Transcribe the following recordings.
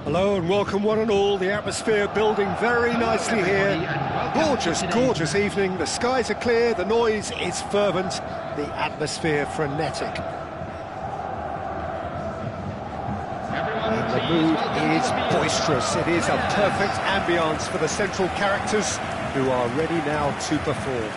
Hello and welcome one and all. The atmosphere building very nicely here. Gorgeous, gorgeous evening. The skies are clear, the noise is fervent, the atmosphere frenetic. And the mood is boisterous. It is a perfect ambience for the central characters who are ready now to perform.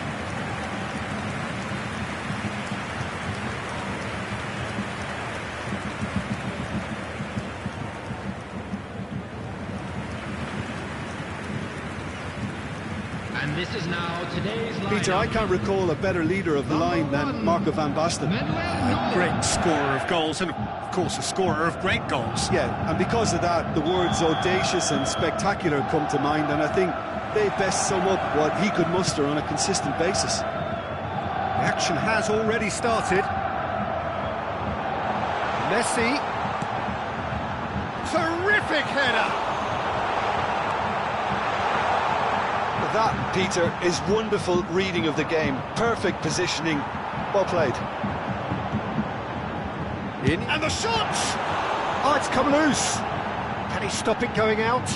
And this is now today's lineup. Peter, I can't recall a better leader of the line than Marco van Basten. A great scorer of goals and, of course, a scorer of great goals. Yeah, and because of that, the words audacious and spectacular come to mind, and I think they best sum up what he could muster on a consistent basis. The action has already started. Messi. Terrific header. That, Peter, is wonderful reading of the game. Perfect positioning. Well played. In. And the shot! Oh, it's come loose. Can he stop it going out?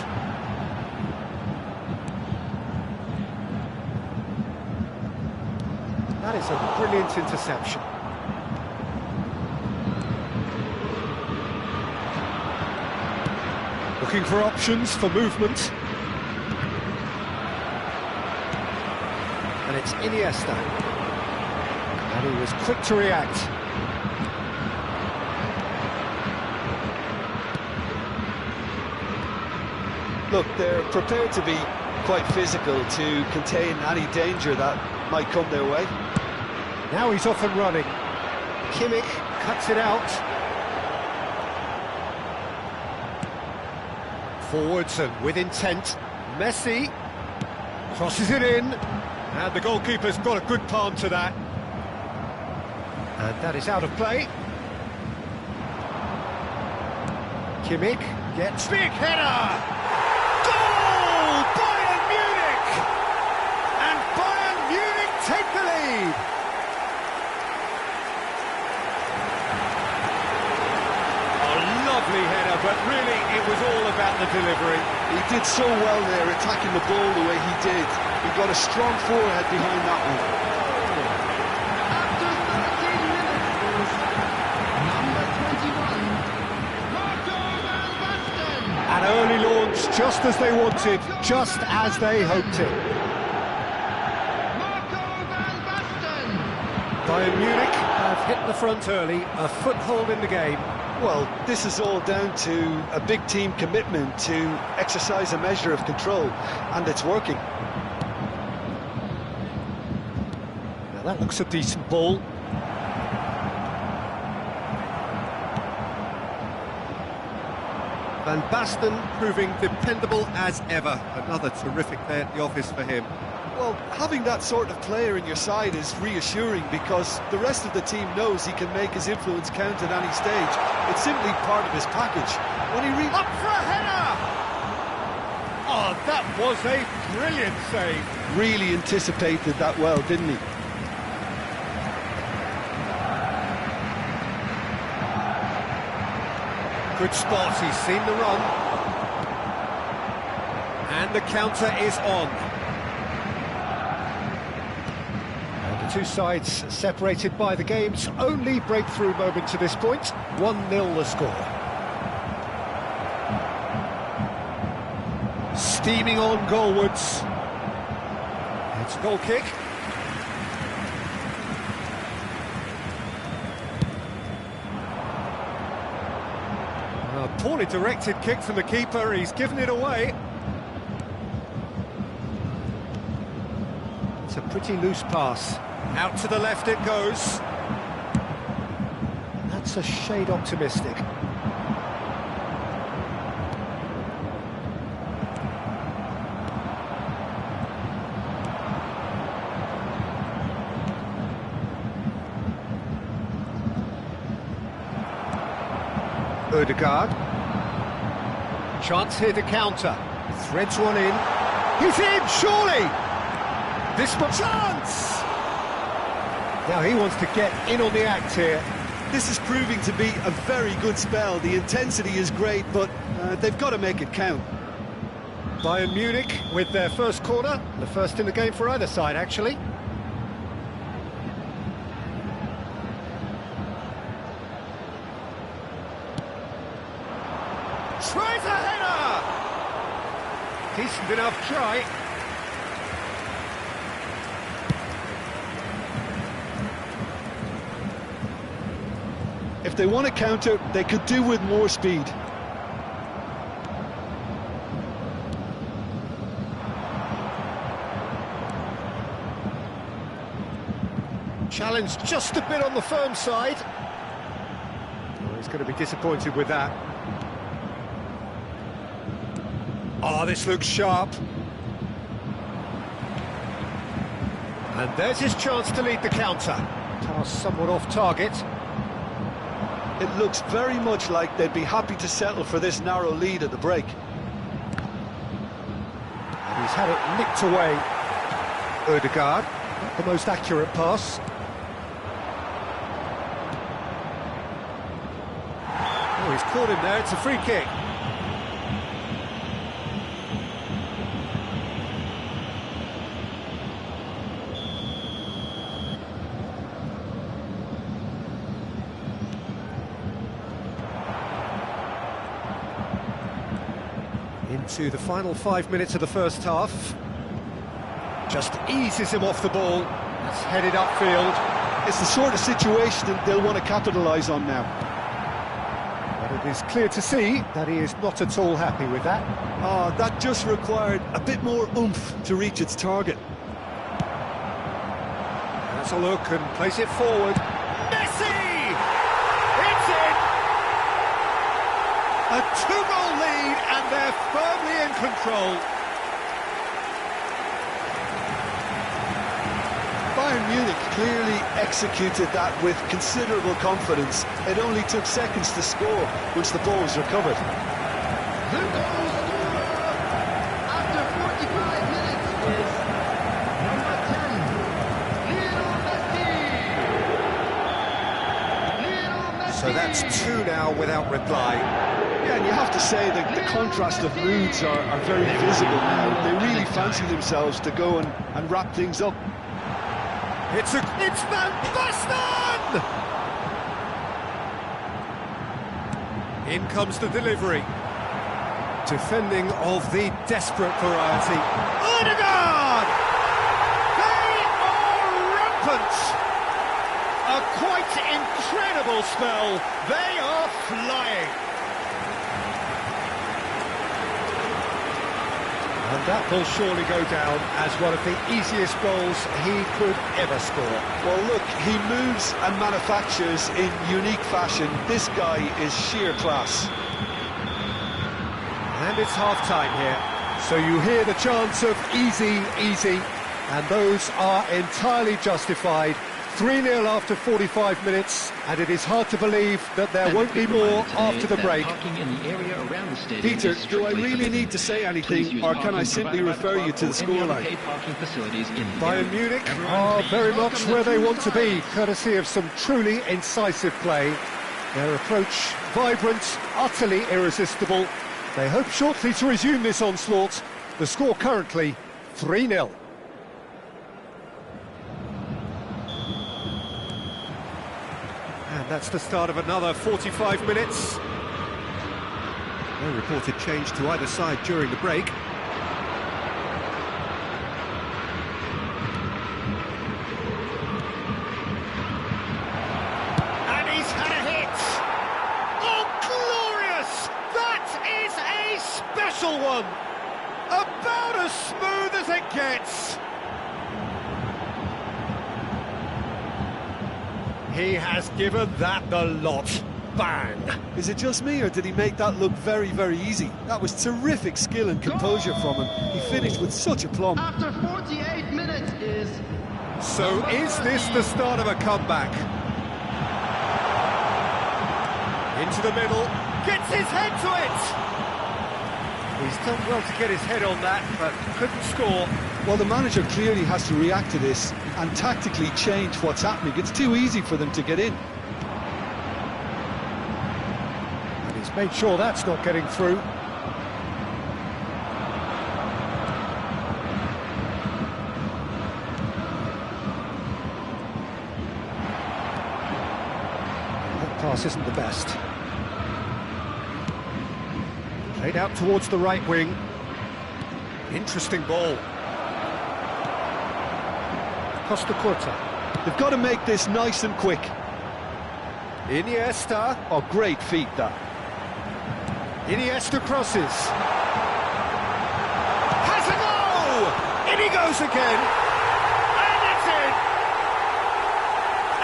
That is a brilliant interception. Looking for options for movement. And it's Iniesta. And he was quick to react. Look, they're prepared to be quite physical to contain any danger that might come their way. Now he's off and running. Kimmich cuts it out. Forwards and with intent. Messi crosses it in. And the goalkeeper's got a good palm to that. And that is out of play. Kimmich gets big header! Goal! Bayern Munich! And Bayern Munich take the lead! A lovely header, but really it was all about the delivery. He did so well there, attacking the ball the way he did. He got a strong forehead behind that one. An early launch, just as they wanted, just as they hoped it. Bayern Munich have hit the front early, a foothold in the game. Well, this is all down to a big team commitment to exercise a measure of control, and it's working. Now that looks a decent ball. Van Basten proving dependable as ever. Another terrific day at the office for him. Well, having that sort of player in your side is reassuring because the rest of the team knows he can make his influence count at any stage. It's simply part of his package. When he up for a header! Oh, that was a brilliant save. Really anticipated that well, didn't he? Good spot, he's seen the run. And the counter is on. And the two sides separated by the game's only breakthrough moment to this point. 1-0 the score. Steaming on goalwards. It's a goal kick. A poorly directed kick from the keeper, he's given it away. It's a pretty loose pass. Out to the left it goes. That's a shade optimistic. Odegaard. Chance here to counter. Threads one in. He's in, surely! This one, chance! Now he wants to get in on the act here. This is proving to be a very good spell. The intensity is great, but they've got to make it count. Bayern Munich with their first corner, the first in the game for either side, actually. Tries a header! Decent enough try. If they want to counter, they could do with more speed. Challenge just a bit on the firm side. Oh, he's going to be disappointed with that. Oh, this looks sharp. And there's his chance to lead the counter. Pass somewhat off target. It looks very much like they'd be happy to settle for this narrow lead at the break. And he's had it nicked away. Ødegaard, not the most accurate pass. Oh, he's caught him there, it's a free kick. Into the final 5 minutes of the first half. Just eases him off the ball. It's headed upfield. It's the sort of situation that they'll want to capitalise on now. But it is clear to see that he is not at all happy with that. Oh, that just required a bit more oomph to reach its target. Has a look and plays it forward. Messi! It's in! A 2-goal lead and they're firmly in control. Bayern Munich clearly executed that with considerable confidence. It only took seconds to score once the ball was recovered. The goal scorer after 45 minutes is number 10, Lionel Messi. So that's 2 now without reply. Yeah, and you have to say that the contrast of moods are very visible now. They really fancy themselves to go and wrap things up. It's Van Basten! In comes the delivery. Defending of the desperate variety. Ødegaard! They are rampant! A quite incredible spell. They are flying. And that will surely go down as one of the easiest goals he could ever score. Well, look, he moves and manufactures in unique fashion. This guy is sheer class. And it's half-time here. So you hear the chants of easy, easy, and those are entirely justified. 3-0 after 45 minutes, and it is hard to believe that there won't be more after the break. Peter, do I really need to say anything, or can I simply refer you to the scoreline? Bayern Munich are very much where they want to be, courtesy of some truly incisive play. Their approach vibrant, utterly irresistible. They hope shortly to resume this onslaught. The score currently 3-0. And that's the start of another 45 minutes. No reported change to either side during the break. And he's had a hit! Oh, glorious! That is a special one! About as smooth as it gets! He has given that the lot. Bang! Is it just me, or did he make that look very, very easy? That was terrific skill and composure from him. He finished with such aplomb. After 48 minutes is... So is this the start of a comeback? Into the middle, gets his head to it! He's done well to get his head on that, but couldn't score. Well, the manager clearly has to react to this and tactically change what's happening. It's too easy for them to get in. He's made sure that's not getting through. That pass isn't the best. Played out towards the right wing. Interesting ball. Costa Curta. They've got to make this nice and quick. Iniesta. Oh, great feet, that. Iniesta crosses. Has a go! In he goes again. And it's in!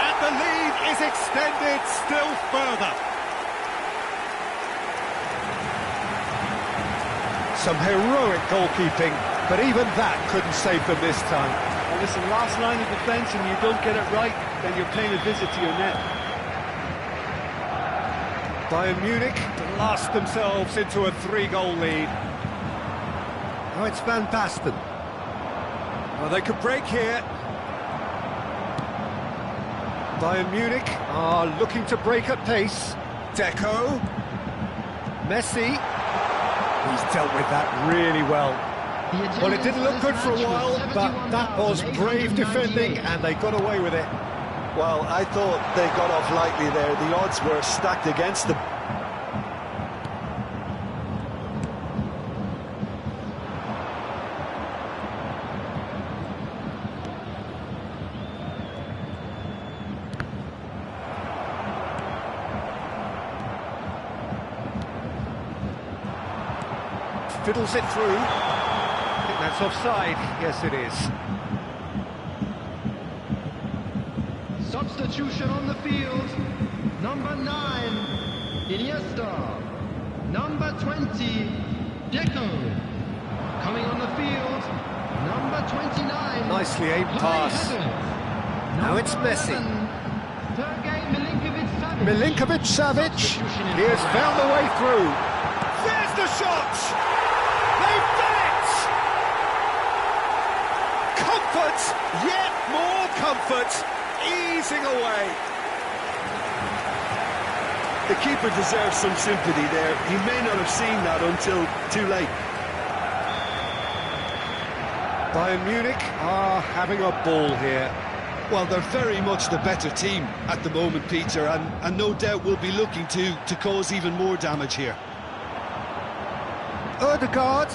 And the lead is extended still further. Some heroic goalkeeping, but even that couldn't save them this time. Well, listen, last line of defence and you don't get it right, then you're paying a visit to your net. Bayern Munich blast themselves into a 3-goal lead. Now it's Van Basten. Well, they could break here. Bayern Munich are looking to break at pace. Deco. Messi. He's dealt with that really well. Well, it didn't look good for a while, but that was brave defending, and they got away with it. Well, I thought they got off lightly there. The odds were stacked against them. Fiddles it through. I think that's offside. Yes, it is. Substitution on the field. Number 9, Iniesta. Number 20, Deco. Coming on the field, number 29. Nicely aimed pass. Now it's Messi. Milinkovic-Savic. He has found the way through. There's the shot! They've done it! Comfort, yet more comfort, easing away. The keeper deserves some sympathy there. He may not have seen that until too late. Bayern Munich are having a ball here. Well, they're very much the better team at the moment, Peter, and no doubt will be looking to cause even more damage here. Ødegaard,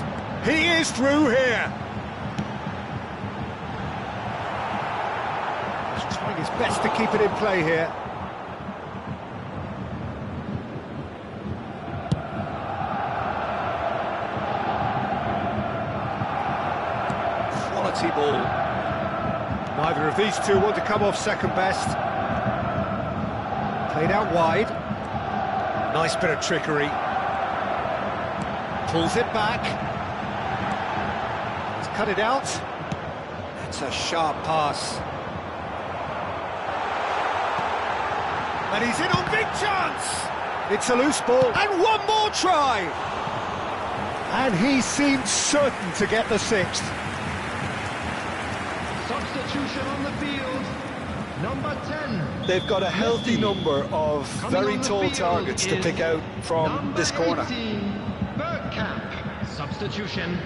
he is through here. He's trying his best to keep it in play here. Quality ball. Neither of these two want to come off second best. Played out wide. Nice bit of trickery. Pulls it back. He's cut it out. That's a sharp pass. And he's in on big chance. It's a loose ball. And one more try. And he seemed certain to get the 6th. Substitution on the field. Number 10. They've got a healthy number of very tall targets to pick out from this corner. 18, Bergkamp. Substitution.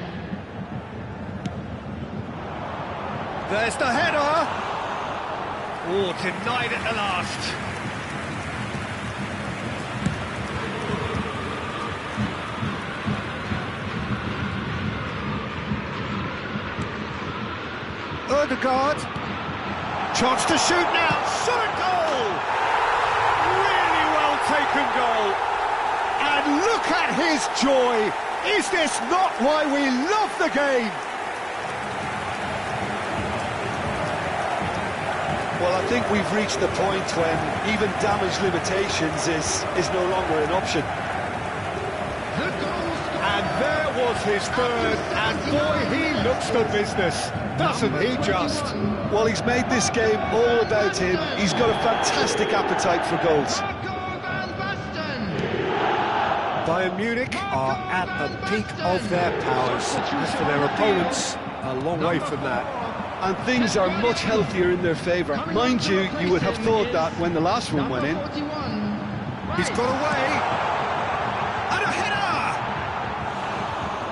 There's the header. Oh, denied at the last. Ødegaard. Chance to shoot now. Shot goal! Really well taken goal. And look at his joy. Is this not why we love the game? Well, I think we've reached the point when even damage limitations is no longer an option. And there was his third, and boy, he looks the business, doesn't he just? Well, he's made this game all about him. He's got a fantastic appetite for goals. Bayern Munich are at the peak of their powers. As for their opponents, a long way from that. And things are much healthier in their favour. Mind you, you would have thought that when the last one went in. He's got away.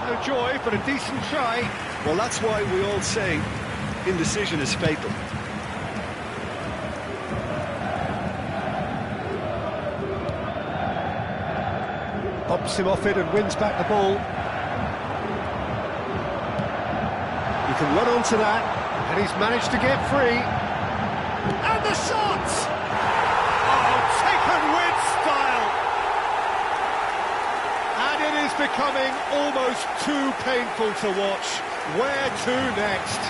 No joy, but a decent try. Well, that's why we all say indecision is fatal. Bumps him off it and wins back the ball. He can run onto that, and he's managed to get free. And the shot! Oh, taken with style! And it is becoming almost too painful to watch. Where to next?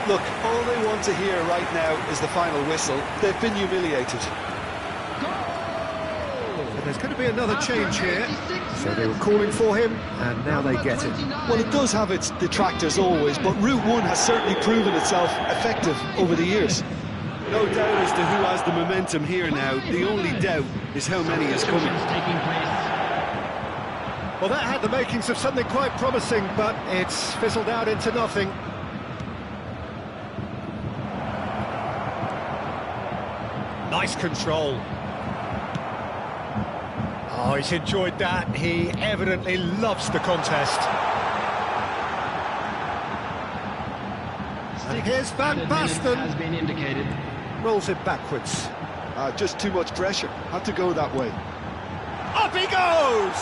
Look, all they want to hear right now is the final whistle. They've been humiliated. There's going to be another change here. So they were calling for him, and now they get it. Well, it does have its detractors always, but Route 1 has certainly proven itself effective over the years. No doubt as to who has the momentum here now. The only doubt is how many is coming. Well, that had the makings of something quite promising, but it's fizzled out into nothing. Nice control. Oh, he's enjoyed that. He evidently loves the contest. And here's Van Basten. Has been indicated. Rolls it backwards. Just too much pressure. Had to go that way. Up he goes!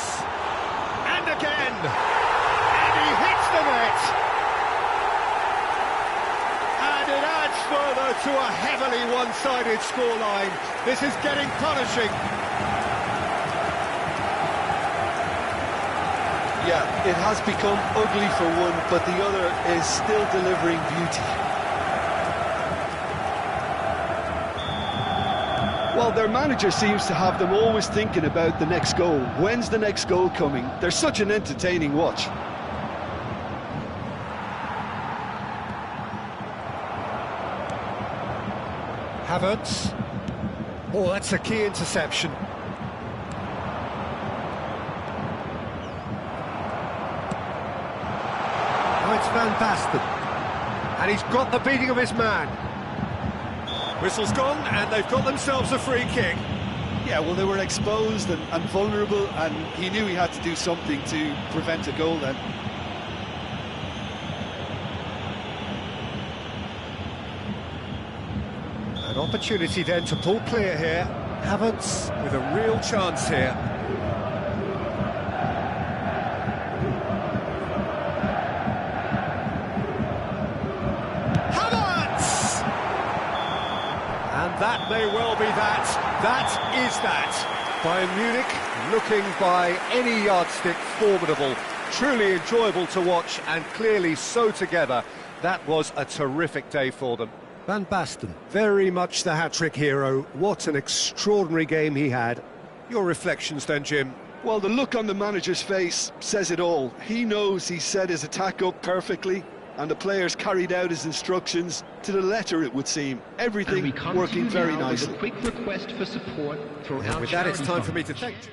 And again! And he hits the net! And it adds further to a heavily one-sided scoreline. This is getting punishing. Yeah, it has become ugly for one, but the other is still delivering beauty. Well, their manager seems to have them always thinking about the next goal. When's the next goal coming? They're such an entertaining watch. Havertz. Oh, that's a key interception. Now it's Van Basten. And he's got the beating of his man. Whistle's gone, and they've got themselves a free kick. Yeah, well, they were exposed and vulnerable, and he knew he had to do something to prevent a goal then. An opportunity then to pull clear here. Havertz with a real chance here. Havertz! And that may well be that. That is that. Bayern Munich looking by any yardstick formidable. Truly enjoyable to watch and clearly so together. That was a terrific day for them. Van Basten, very much the hat-trick hero. What an extraordinary game he had. Your reflections then, Jim? Well, the look on the manager's face says it all. He knows he set his attack up perfectly, and the players carried out his instructions to the letter, it would seem. Everything working very nicely. A quick request for support And with that, it's time for me to thank you.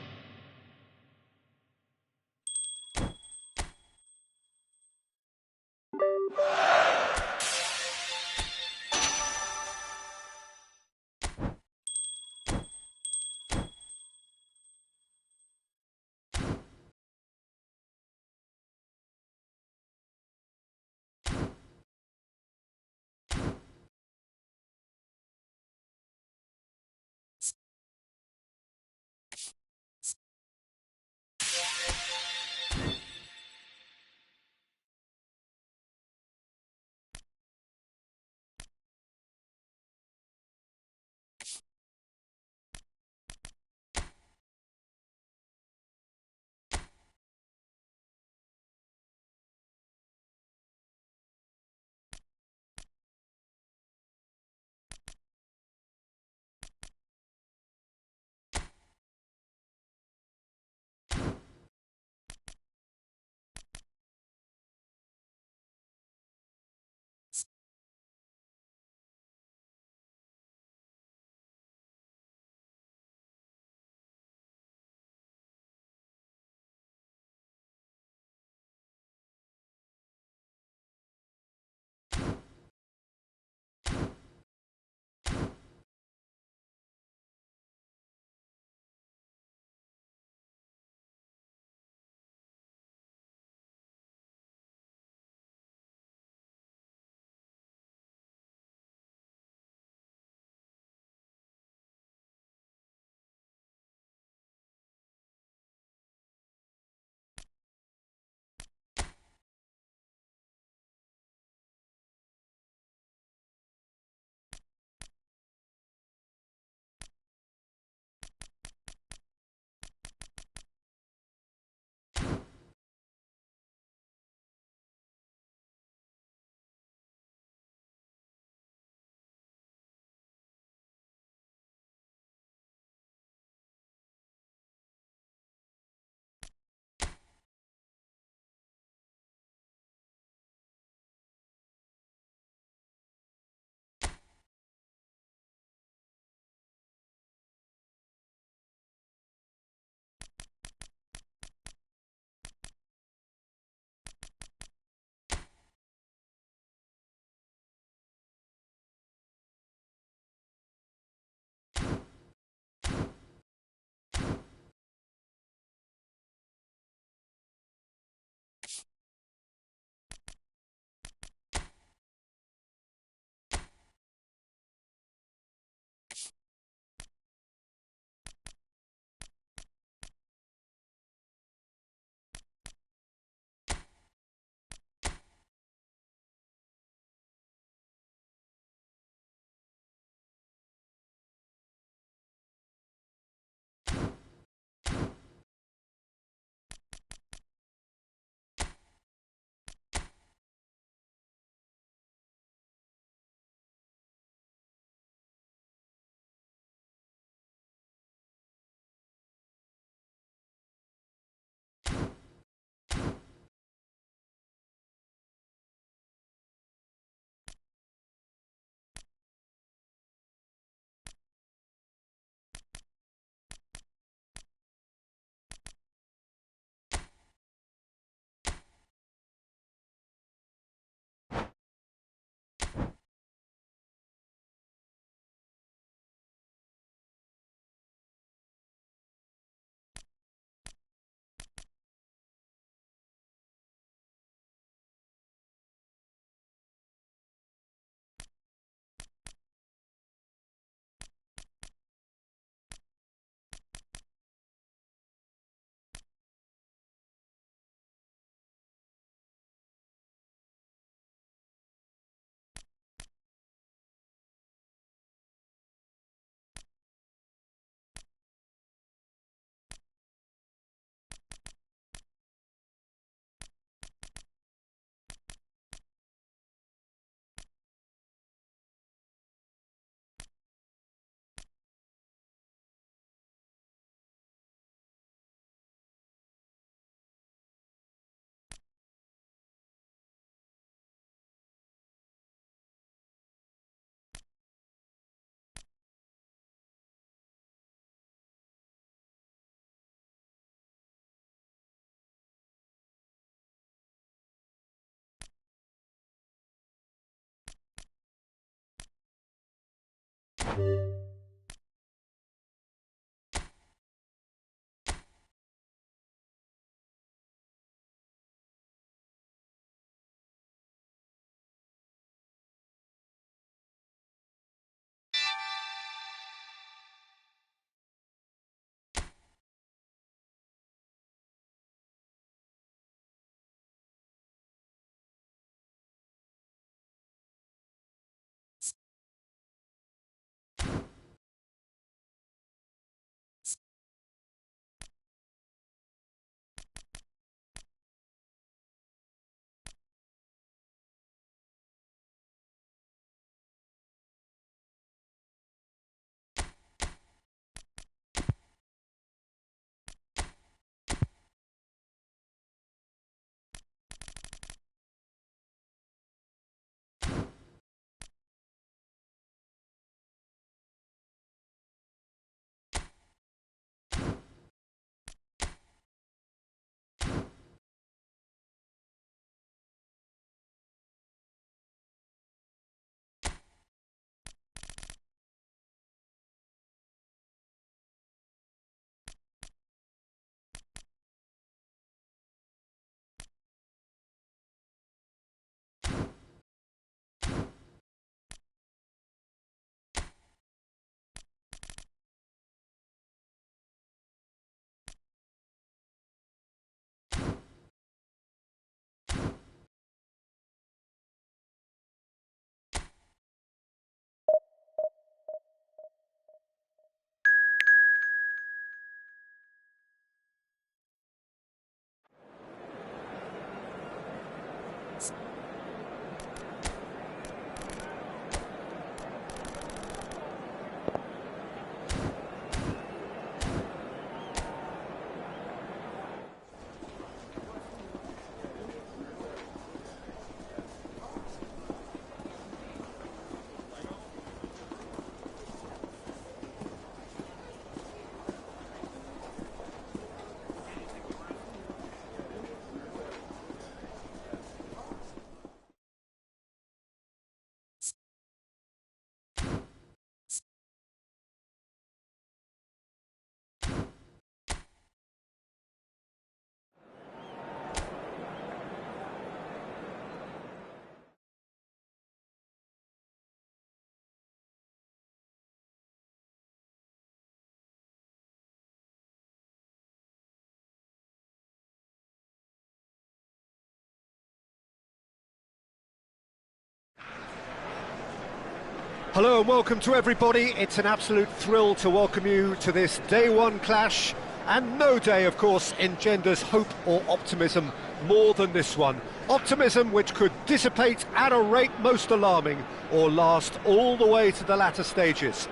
Hello and welcome to everybody. It's an absolute thrill to welcome you to this day one clash, and no day, of course, engenders hope or optimism more than this one. Optimism which could dissipate at a rate most alarming or last all the way to the latter stages.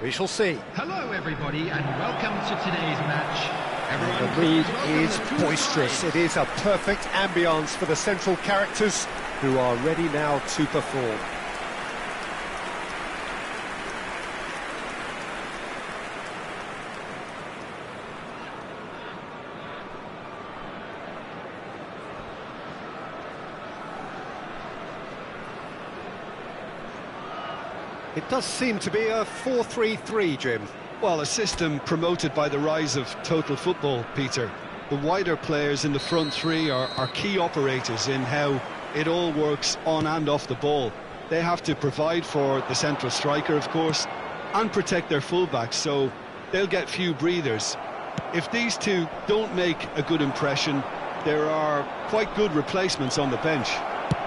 We shall see. Hello everybody and welcome to today's match. Everyone, The mood is boisterous. It is a perfect ambience for the central characters who are ready now to perform. It does seem to be a 4-3-3, Jim. Well, a system promoted by the rise of total football, Peter. The wider players in the front three are key operators in how it all works on and off the ball. They have to provide for the central striker, of course, and protect their fullbacks, so they'll get few breathers. If these two don't make a good impression, there are quite good replacements on the bench.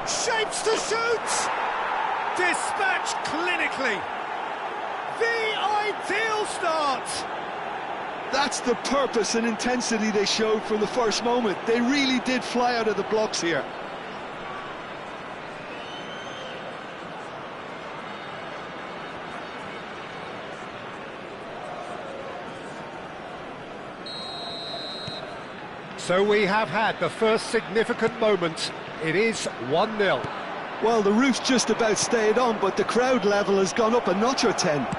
Shapes to shoot! Dispatched clinically. The ideal start. That's the purpose and intensity they showed from the first moment. They really did fly out of the blocks here. So we have had the first significant moment. It is 1-0. Well, the roof's just about stayed on, but the crowd level has gone up a notch or 10. It's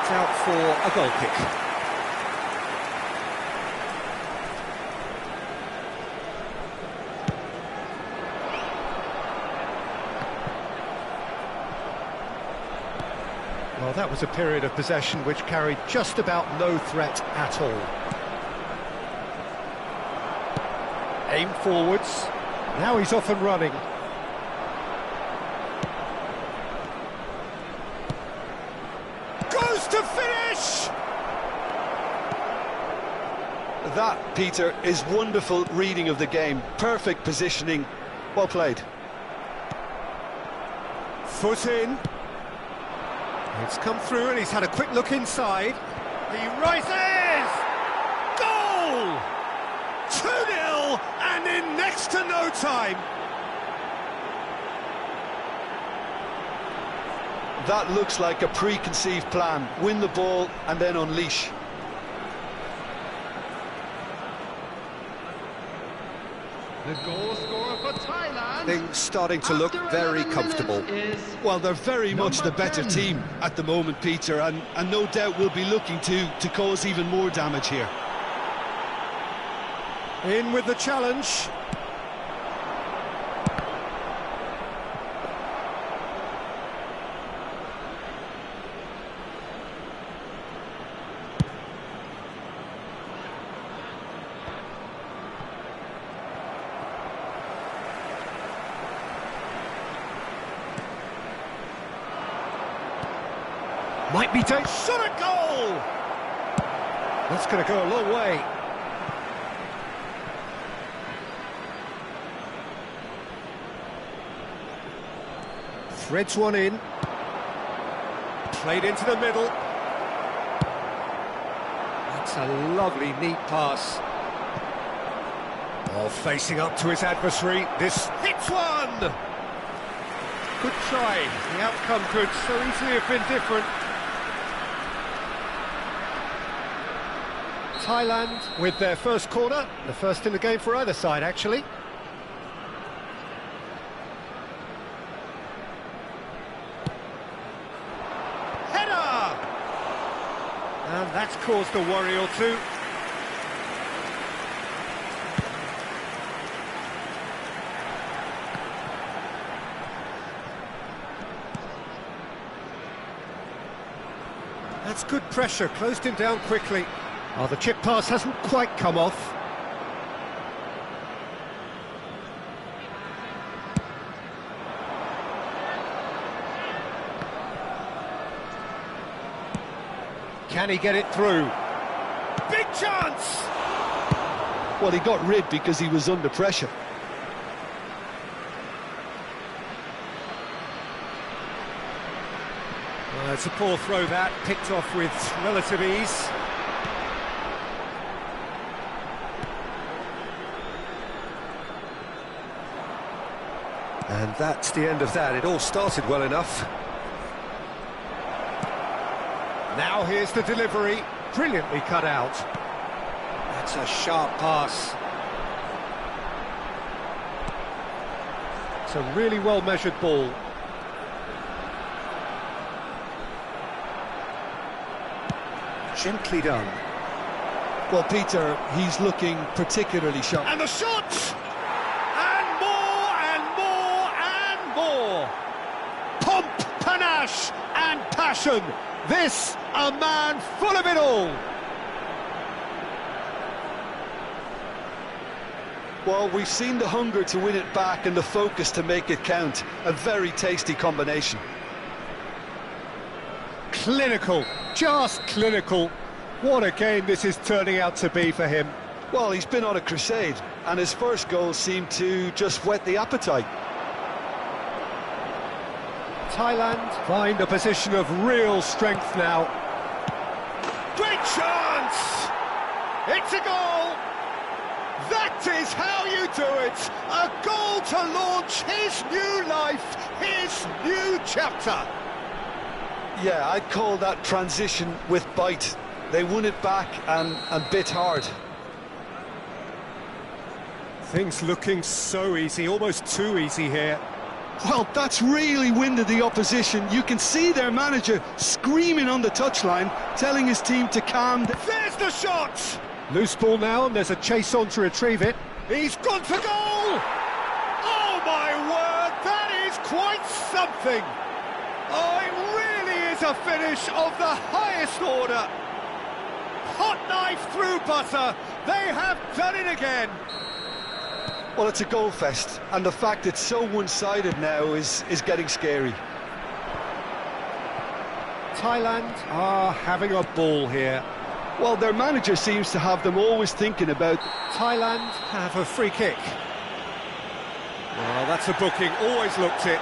out for a goal kick. Well, that was a period of possession which carried just about no threat at all. Aim forwards. Now he's off and running. Goes to finish! That, Peter, is wonderful reading of the game. Perfect positioning. Well played. Foot in. It's come through and he's had a quick look inside. He rises! Goal! 2-0 and in next to no time. That looks like a preconceived plan. Win the ball and then unleash. The goal scorer for Thailand. Things starting to look very comfortable. Well, they're very much the better 10. team at the moment, Peter, and no doubt will be looking to cause even more damage here. In with the challenge. Might be take shot at goal. That's going to go a long way. Threads one in. Played into the middle. That's a lovely, neat pass. Oh, facing up to his adversary. This hits one. Good try. The outcome could so easily have been different. Thailand with their first corner, the first in the game for either side, actually. Header! And that's caused a worry or two. That's good pressure, closed him down quickly. Oh, the chip pass hasn't quite come off. Can he get it through? Big chance! Well, he got rid because he was under pressure. It's a poor throw that, picked off with relative ease. And that's the end of that. It all started well enough. Now here's the delivery. Brilliantly cut out. That's a sharp pass. It's a really well-measured ball. Gently done. Well, Peter, he's looking particularly sharp. And the shot! And more, and more, and more! Pomp, panache, and passion. This, a man full of it all. Well, we've seen the hunger to win it back and the focus to make it count. A very tasty combination. Clinical, just clinical. What a game this is turning out to be for him. Well, he's been on a crusade, and his first goal seemed to just whet the appetite. Thailand find a position of real strength now. Great chance! It's a goal! That is how you do it! A goal to launch his new life, his new chapter. Yeah, I'd call that transition with bite. They won it back and bit hard. Things looking so easy, almost too easy here. Well, that's really winded the opposition. You can see their manager screaming on the touchline, telling his team to calm down. There's the shot! Loose ball now, and there's a chase on to retrieve it. He's gone for goal! Oh, my word, that is quite something! Oh, it really is a finish of the highest order. Hot knife through butter. They have done it again. Well, it's a goal fest, and the fact it's so one-sided now is getting scary. Thailand are having a ball here. Well, their manager seems to have them always thinking about... Thailand have a free kick. Well, that's a booking, always looked it.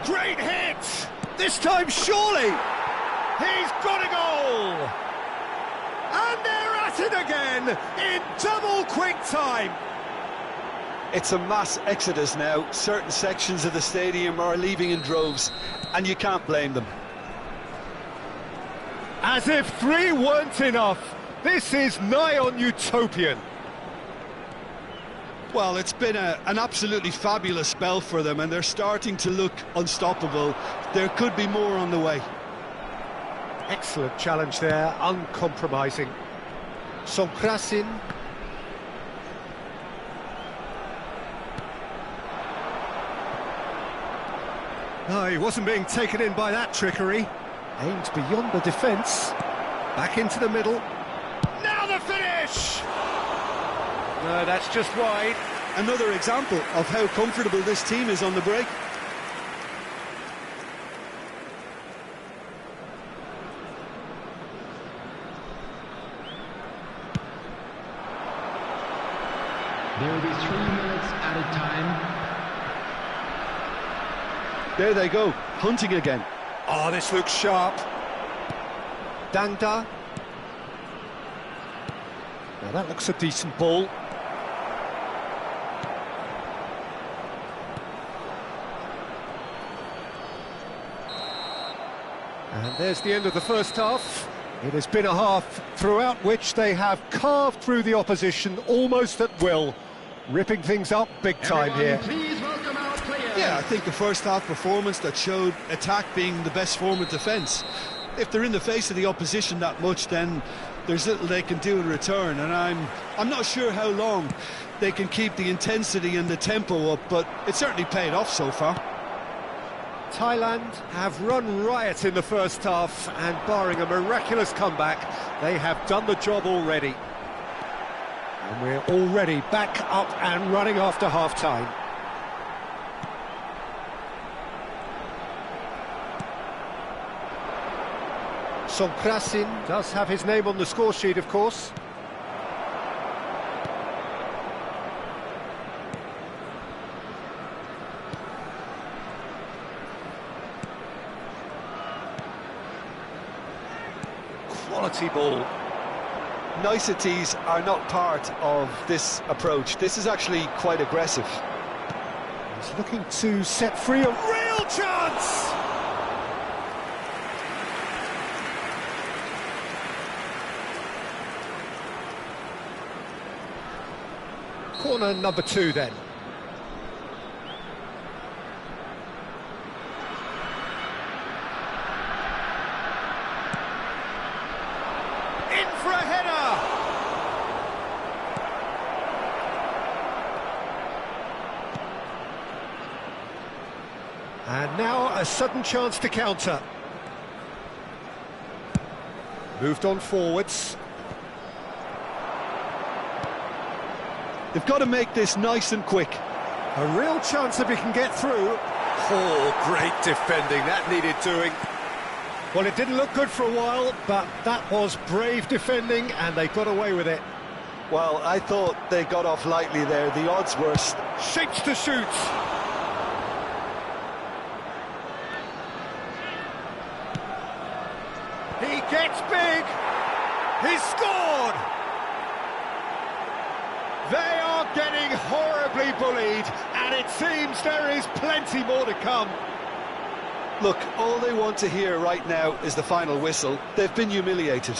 Great hit! This time, surely! He's got a goal! And they're at it again in double quick time. It's a mass exodus now. Certain sections of the stadium are leaving in droves, and you can't blame them. As if 3 weren't enough, this is nigh on utopian. Well, it's been an absolutely fabulous spell for them, and they're starting to look unstoppable. There could be more on the way. Excellent challenge there, uncompromising. Sonkrasin. No, he wasn't being taken in by that trickery. Aimed beyond the defence. Back into the middle. Now the finish! No, that's just wide. Another example of how comfortable this team is on the break. There will be 3 minutes added time. There they go, hunting again. Oh, this looks sharp. Dangda. Now that looks a decent ball. And there's the end of the first half. It has been a half throughout which they have carved through the opposition almost at will, ripping things up big time here. Please welcome our players. Yeah, I think a first-half performance that showed attack being the best form of defence. If they're in the face of the opposition that much, then there's little they can do in return, and I'm not sure how long they can keep the intensity and the tempo up, but it certainly paid off so far. Thailand have run riot in the first half, and barring a miraculous comeback, they have done the job already. And we're already back up and running after half-time. Sonkrasin does have his name on the score sheet, of course. Quality ball. Niceties are not part of this approach. This is actually quite aggressive. He's looking to set free a real chance! Corner number 2 then. In for a header! And now a sudden chance to counter. Moved on forwards. They've got to make this nice and quick. A real chance if he can get through. Oh, great defending, that needed doing. Well, it didn't look good for a while, but that was brave defending, and they got away with it. Well, I thought they got off lightly there. The odds were... Shapes to shoot. He gets big. He's scored. They are getting horribly bullied, and it seems there is plenty more to come. Look, all they want to hear right now is the final whistle. They've been humiliated.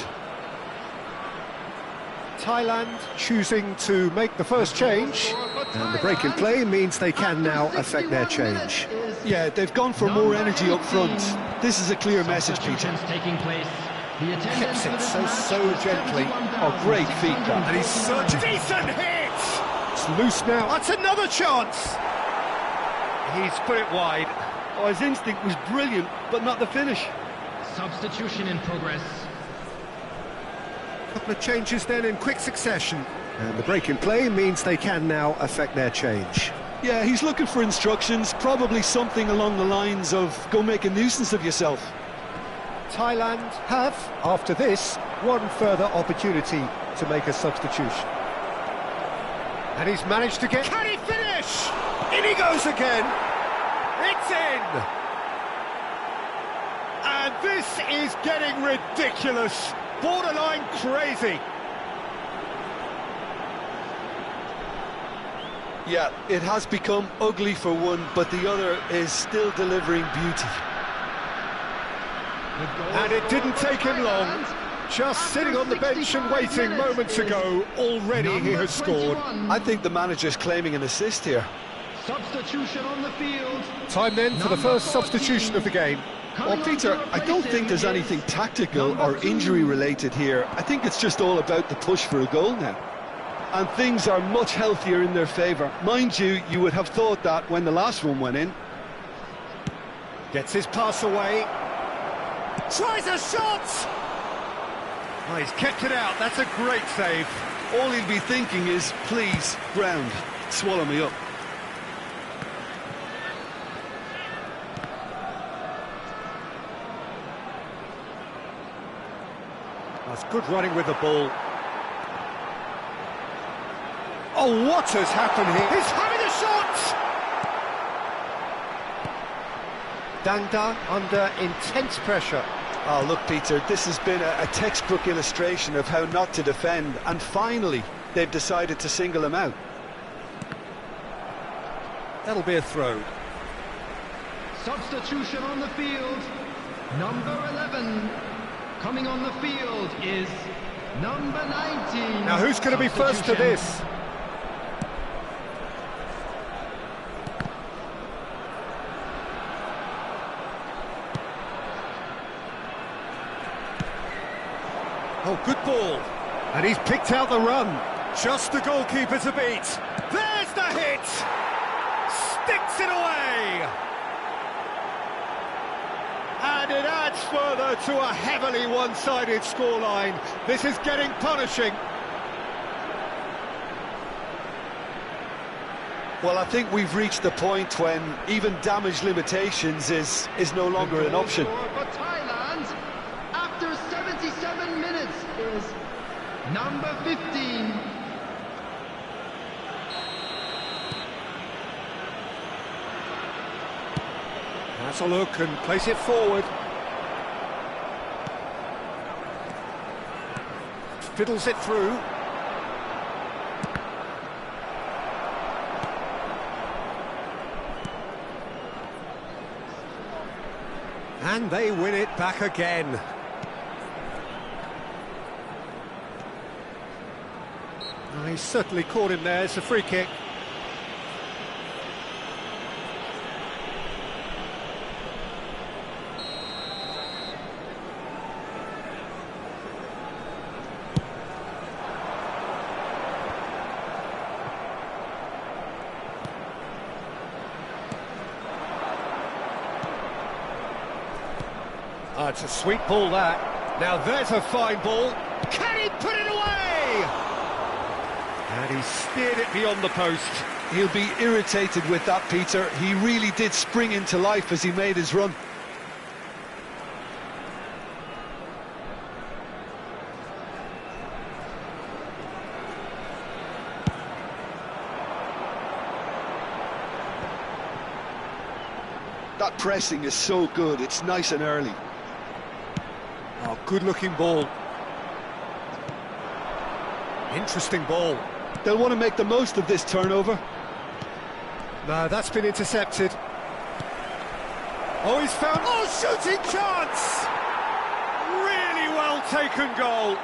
Thailand choosing to make the first change, and the break in play means they can now affect their change. Is Yeah, they've gone for more energy up front. This is a clear message, Peter. Substitutions taking place. The attendance Keeps it for this so match is gently. Oh, great feet, that. And he's such a decent hit! It's loose now. That's another chance! He's put it wide. Oh, his instinct was brilliant, but not the finish. Substitution in progress. A couple of changes then in quick succession. And the break in play means they can now affect their change. Yeah, he's looking for instructions, probably something along the lines of, go make a nuisance of yourself. Thailand have, after this, one further opportunity to make a substitution. And he's managed to get... Can he finish? In he goes again. It's in. And this is getting ridiculous. Borderline crazy. Yeah, it has become ugly for one, but the other is still delivering beauty. And it didn't take him long. Just sitting on the bench and waiting moments ago, already he has scored. I think the manager's claiming an assist here. Substitution on the field. Time then for the first substitution of the game. Well, Peter, I don't think there's anything tactical or injury related here. I think it's just all about the push for a goal now. And things are much healthier in their favour. Mind you, you would have thought that when the last one went in. Gets his pass away. Tries a shot! Oh, he's kept it out. That's a great save. All he'll be thinking is, please, ground, swallow me up. That's good running with the ball. Oh, what has happened here? He's having a shot! Dangda under intense pressure. Oh, look, Peter, this has been a textbook illustration of how not to defend, and finally, they've decided to single him out. That'll be a throw. Substitution on the field. Number 11. Coming on the field is number 19. Now, who's going to be first to this? Oh, good ball. And he's picked out the run. Just the goalkeeper to beat. There's the hit! Sticks it away! And it adds further to a heavily one-sided scoreline. This is getting punishing. Well, I think we've reached the point when even damage limitations is no longer an option. For Thailand, after 77 minutes, is number 15. That's a look and place it forward. Fiddles it through. And they win it back again. Oh, he's certainly caught him there. It's a free kick. Oh, it's a sweet ball, that. Now there's a fine ball. Can he put it away? And he steered it beyond the post. He'll be irritated with that, Peter. He really did spring into life as he made his run. That pressing is so good, it's nice and early. Oh, good-looking ball. Interesting ball. They'll want to make the most of this turnover. No, that's been intercepted. Oh, he's found... Oh, shooting chance! Really well taken goal.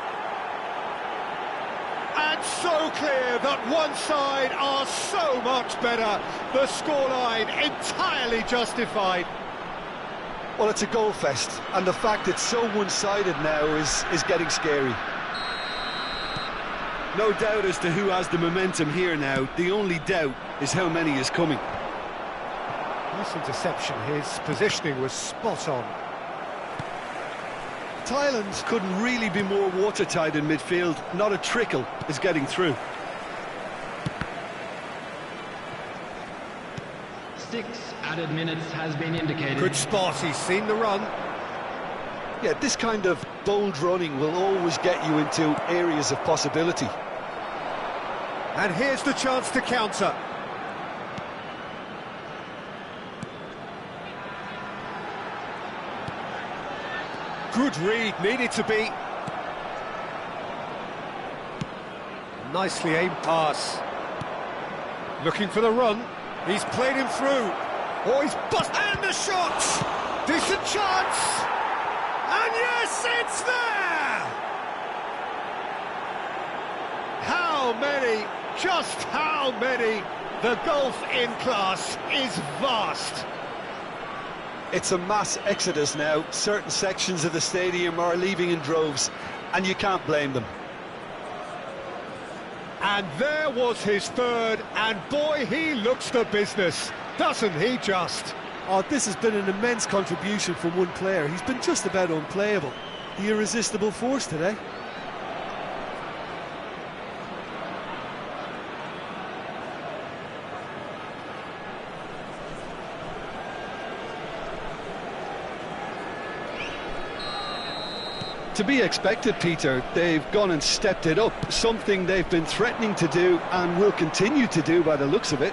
and so clear that one side are so much better. The scoreline entirely justified. Well, it's a goal fest, and the fact it's so one-sided now is getting scary. No doubt as to who has the momentum here now. The only doubt is how many is coming. Nice interception. His positioning was spot on. Thailand couldn't really be more watertight in midfield. Not a trickle is getting through. 6 added minutes has been indicated. Good spot, he's seen the run. Yeah, this kind of bold running will always get you into areas of possibility. And here's the chance to counter. Good read, needed to be. Nicely aimed pass. Looking for the run. He's played him through. Oh, he's bust. And the shot! Decent chance! And yes, it's there! How many? Just how many? The gulf in class is vast. It's a mass exodus now. Certain sections of the stadium are leaving in droves, and you can't blame them. And there was his third, and boy, he looks the business, doesn't he just? Oh, this has been an immense contribution from one player. He's been just about unplayable. The irresistible force today. To be expected, Peter. They've gone and stepped it up, something they've been threatening to do and will continue to do by the looks of it.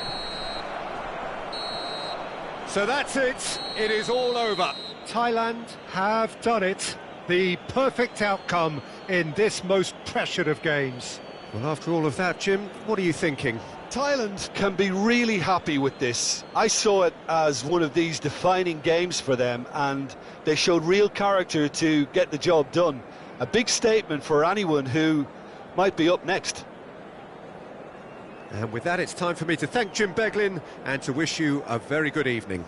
So that's it, it is all over. Thailand have done it, the perfect outcome in this most pressured of games. Well, after all of that, Jim, what are you thinking? Thailand can be really happy with this. I saw it as one of these defining games for them, and they showed real character to get the job done. A big statement for anyone who might be up next. And with that, it's time for me to thank Jim Beglin and to wish you a very good evening.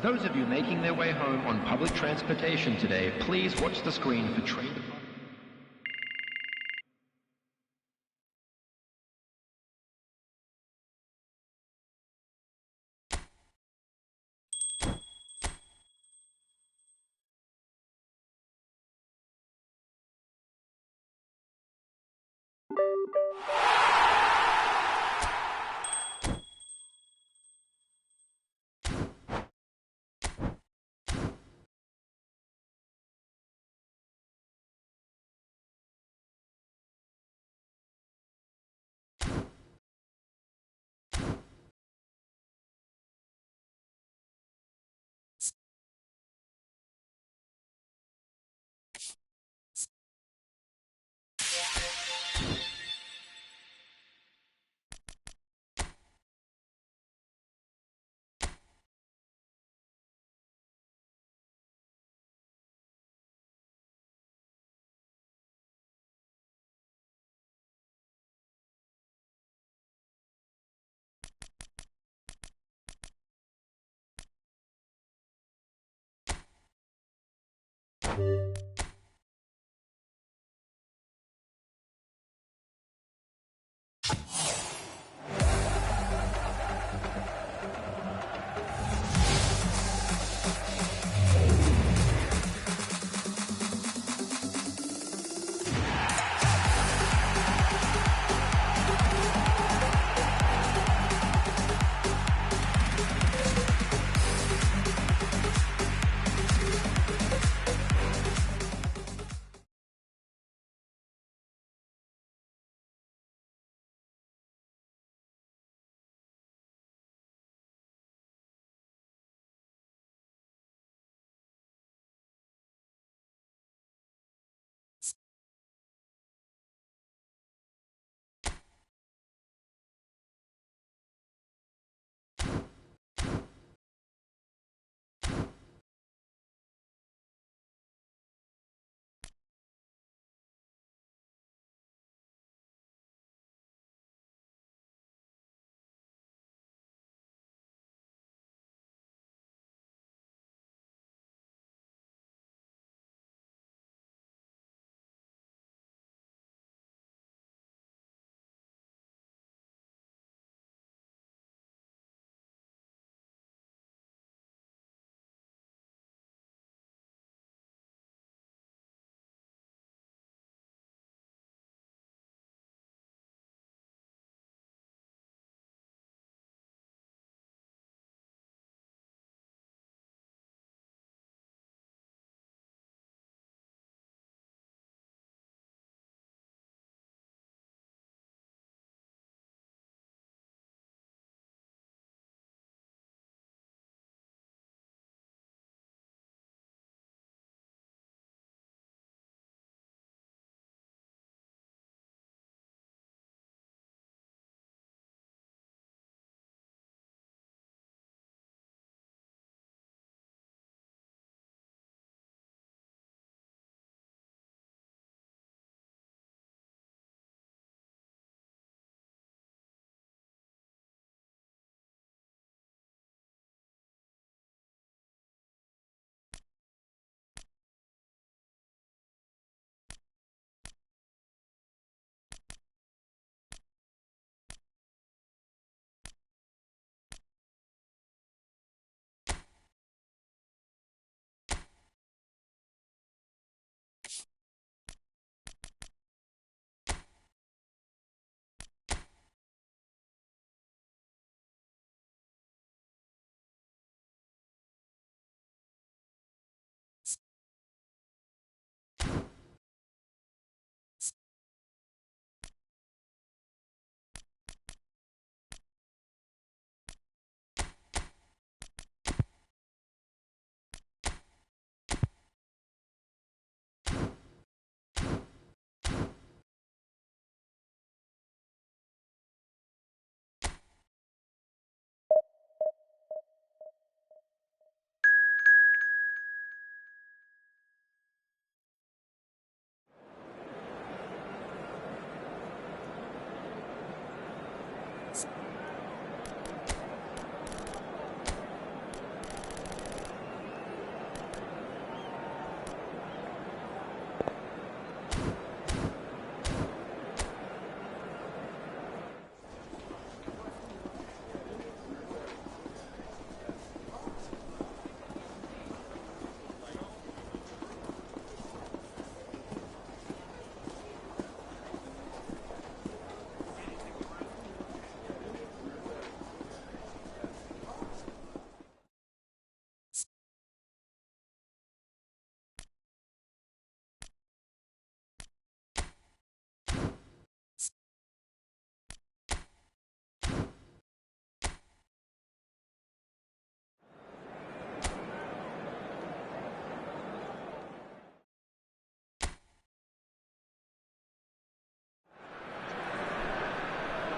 Those of you making their way home on public transportation today, please watch the screen for train departure.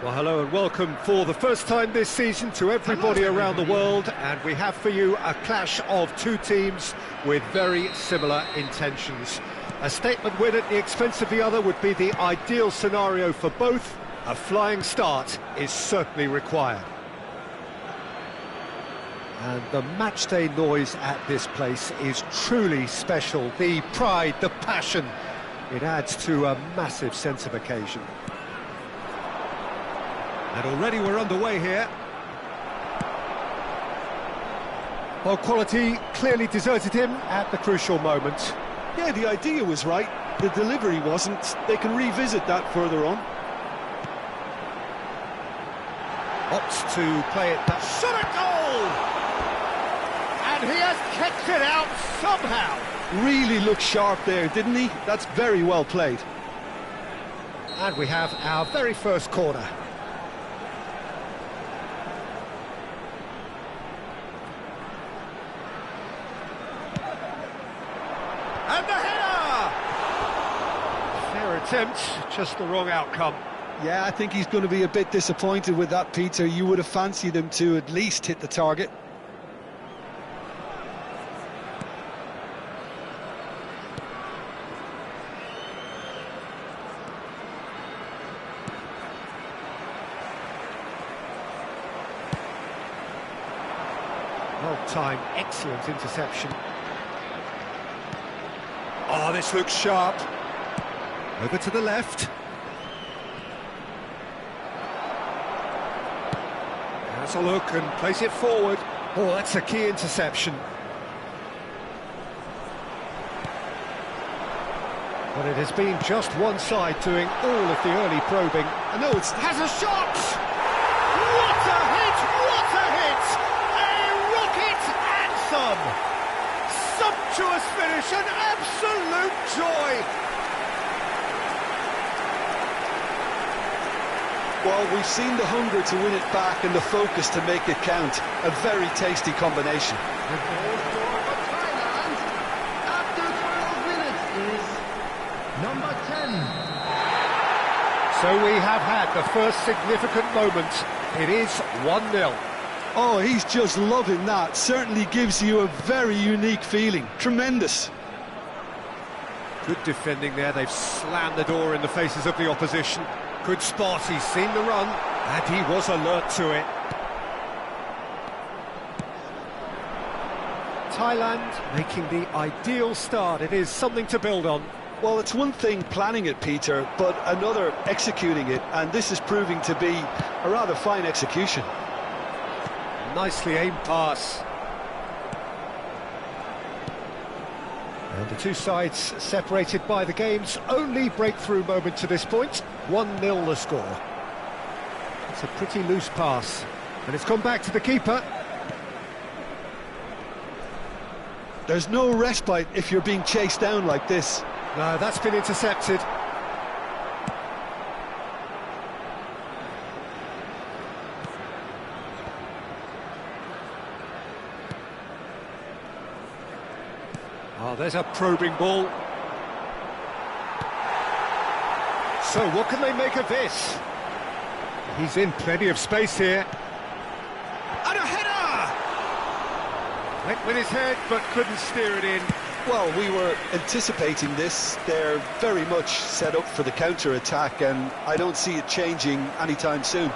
Well, hello and welcome for the first time this season to everybody around the world, and we have for you a clash of two teams with very similar intentions. A statement win at the expense of the other would be the ideal scenario for both. A flying start is certainly required. And the matchday noise at this place is truly special. The pride, the passion, it adds to a massive sense of occasion. And already we're underway here. Well, quality clearly deserted him at the crucial moment. Yeah, the idea was right, the delivery wasn't. They can revisit that further on. Opts to play it back. Shot at goal! And he has kept it out somehow. Really looked sharp there, didn't he? That's very well played. And we have our very first corner. And the header! Fair attempt, just the wrong outcome. Yeah, I think he's going to be a bit disappointed with that, Peter. You would have fancied him to at least hit the target. Well timed, excellent interception. Oh, this looks sharp. Over to the left. Has a look and plays it forward. Oh, that's a key interception. But it has been just one side doing all of the early probing. I know it's... Has a shot! What a hit! What a hit! A rocket and some! Sumptuous finish, an absolute joy! Well, we've seen the hunger to win it back and the focus to make it count. A very tasty combination. The goal scorer for Thailand after 12 minutes is number 10. So we have had the first significant moment. It is 1-0. Oh, he's just loving that. Certainly gives you a very unique feeling. Tremendous. Good defending there. They've slammed the door in the faces of the opposition. Good spot. He's seen the run, and he was alert to it. Thailand making the ideal start. It is something to build on. Well, it's one thing planning it, Peter, but another executing it, and this is proving to be a rather fine execution. Nicely aimed pass. And the two sides separated by the game's only breakthrough moment to this point. 1-0 the score. It's a pretty loose pass, and it's gone back to the keeper. There's no respite if you're being chased down like this. No, that's been intercepted. Oh, there's a probing ball. So what can they make of this? He's in plenty of space here. And a header! Went with his head, but couldn't steer it in. Well, we were anticipating this. They're very much set up for the counter-attack, and I don't see it changing anytime soon.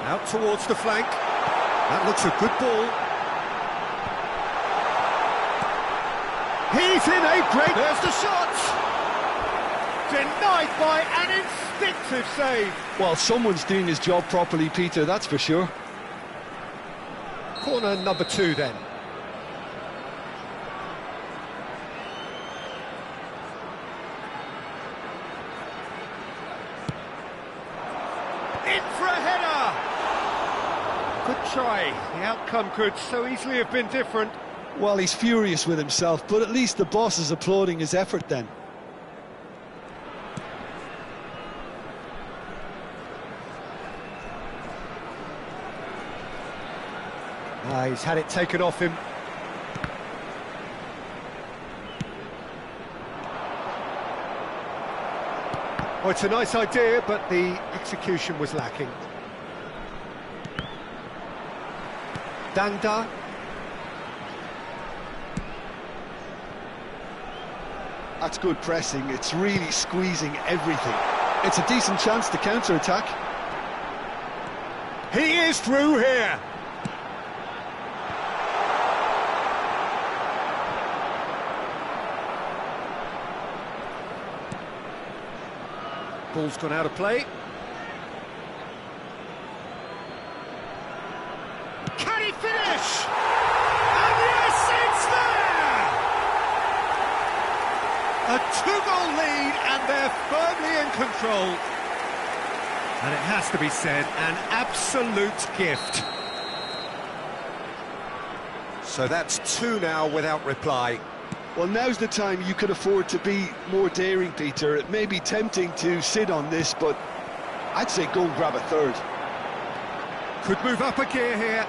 Out towards the flank. That looks a good ball. He's in a great... There's the shot! Denied by an instinctive save. Well, someone's doing his job properly, Peter, that's for sure. Corner number 2 then. In for a header! Good try. The outcome could so easily have been different. Well, he's furious with himself, but at least the boss is applauding his effort then. He's had it taken off him. Well, it's a nice idea, but the execution was lacking. Dangda. That's good pressing. It's really squeezing everything. It's a decent chance to counter-attack. He is through here. Ball's gone out of play. Can he finish? And yes, it's there! A two-goal lead, and they're firmly in control. And it has to be said, an absolute gift. So that's 2 now without reply. Well, now's the time you could afford to be more daring, Peter. It may be tempting to sit on this, but I'd say go and grab a third. Could move up a gear here.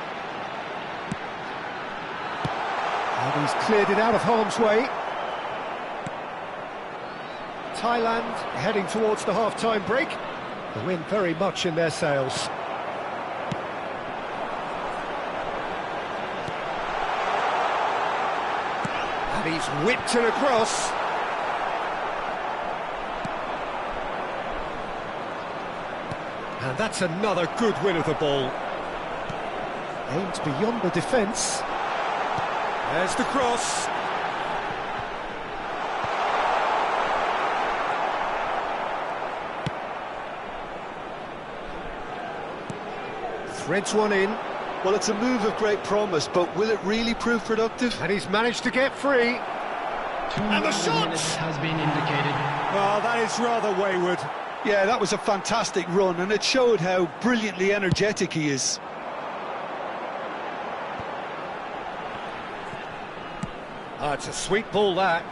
And he's cleared it out of harm's way. Thailand heading towards the half-time break. The wind very much in their sails. And he's whipped it across. And that's another good win of the ball. Aimed beyond the defence. There's the cross. Threads one in. Well, it's a move of great promise, but will it really prove productive? And he's managed to get free. And the shot has been indicated. Oh, that is rather wayward. Yeah, that was a fantastic run, and it showed how brilliantly energetic he is. Ah, it's a sweet ball, that.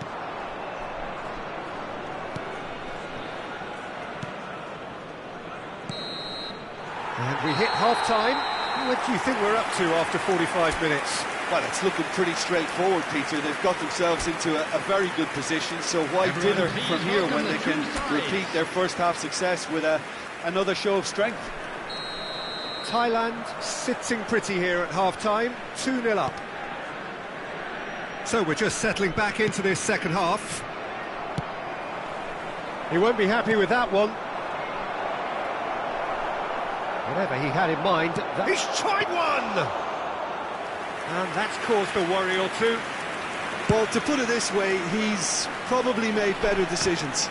And we hit half-time. What do you think we're up to after 45 minutes? Well, it's looking pretty straightforward, Peter. They've got themselves into a very good position, so why dither from here when they can repeat their first-half success with another show of strength? Thailand sitting pretty here at half-time, 2-0 up. So we're just settling back into this second half. He won't be happy with that one. Whatever he had in mind, he's tried one! And that's caused a worry or two. Well, to put it this way, he's probably made better decisions.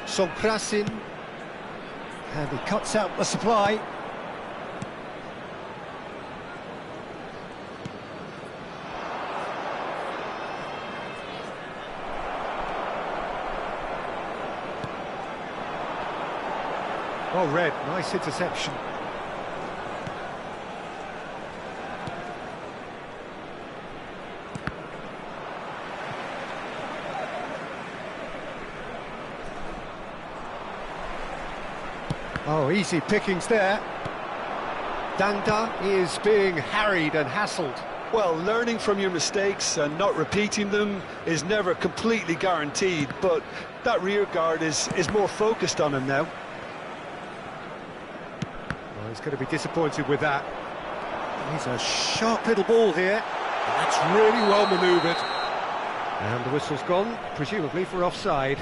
Songkrasin, and he cuts out the supply. Oh, Red, nice interception. Oh, easy pickings there. Dangda is being harried and hassled. Well, learning from your mistakes and not repeating them is never completely guaranteed, but that rear guard is more focused on him now. Well, he's going to be disappointed with that. He's a sharp little ball here. And that's really well manoeuvred. And the whistle's gone, presumably for offside.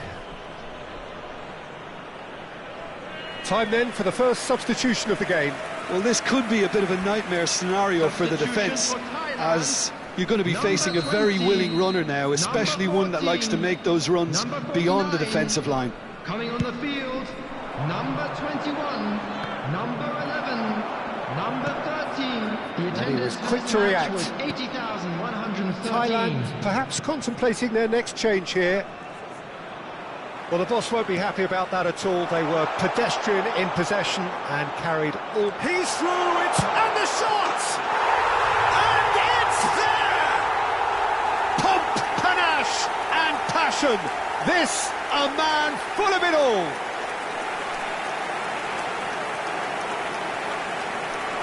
Time then for the first substitution of the game. Well, this could be a bit of a nightmare scenario for the defence, as you're going to be facing a very willing runner now, especially one that likes to make those runs beyond the defensive line. Coming on the field, number 21, number 11, number 13. The And he was attendance quick to react. was 80,113. Thailand perhaps contemplating their next change here. Well, the boss won't be happy about that at all. They were pedestrian in possession and carried all... He's through it, and the shot! And it's there! Pomp, panache and passion. This, a man full of it all.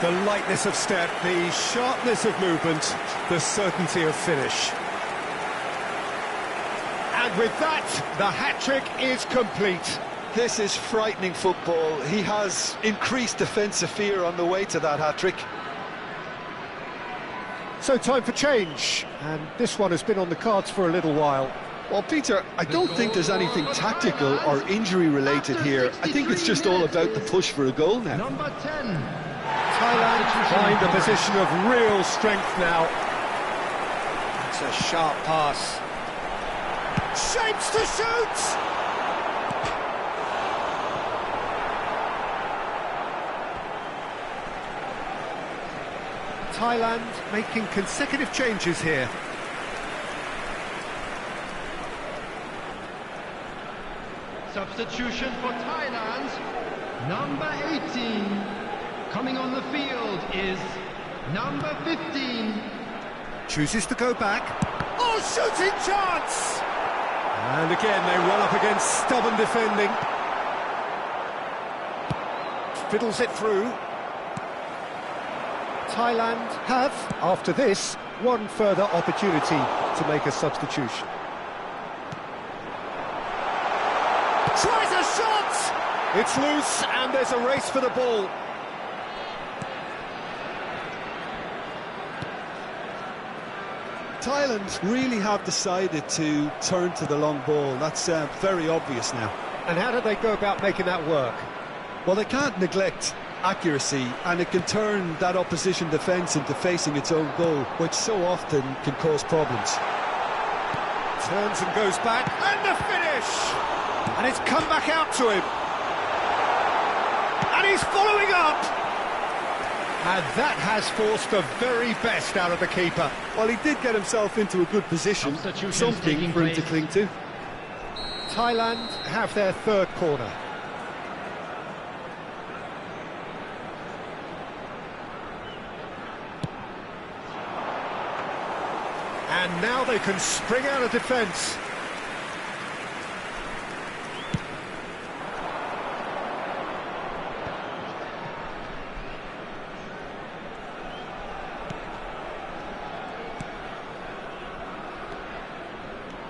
The lightness of step, the sharpness of movement, the certainty of finish. And with that, the hat-trick is complete. This is frightening football. He has increased defensive fear on the way to that hat-trick. So time for change, and this one has been on the cards for a little while. Well, Peter, I don't think there's anything tactical or injury-related here. I think it's just all about the push for a goal now. Number 10. Thailand find a position of real strength now. It's a sharp pass. Shapes to shoot! Thailand making consecutive changes here. Substitution for Thailand. Number 18. Coming on the field is number 15. Chooses to go back. Oh, shooting chance! And again, they run up against stubborn defending. Fiddles it through. Thailand have, after this, one further opportunity to make a substitution. Tries a shot! It's loose, and there's a race for the ball. Thailand really have decided to turn to the long ball. That's very obvious now. And how do they go about making that work? Well, they can't neglect accuracy, and it can turn that opposition defence into facing its own goal, which so often can cause problems. Turns and goes back, and the finish! And it's come back out to him. And he's following up! And that has forced the very best out of the keeper. Well, he did get himself into a good position, something for him to cling to. Thailand have their third corner. And now they can spring out of defence.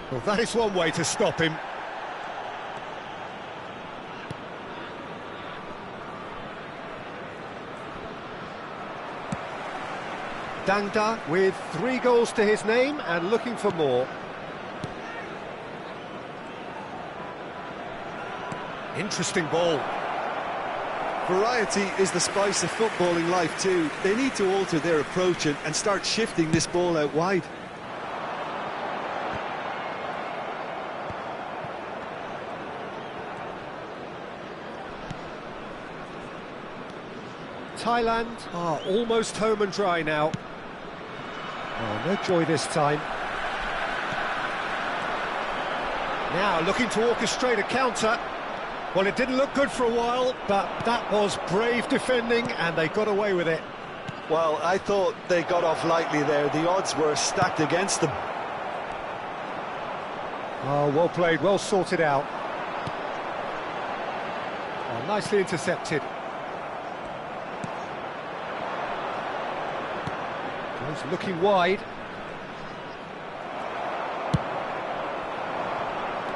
Well, that is one way to stop him. Dangda with 3 goals to his name and looking for more. Interesting ball. Variety is the spice of footballing life too. They need to alter their approach and start shifting this ball out wide. Thailand are almost home and dry now. Oh, no joy this time. Now looking to orchestrate a counter. Well, it didn't look good for a while, but that was brave defending and they got away with it. Well, I thought they got off lightly there. The odds were stacked against them. Oh, well played, well sorted out. Oh, nicely intercepted. He's looking wide.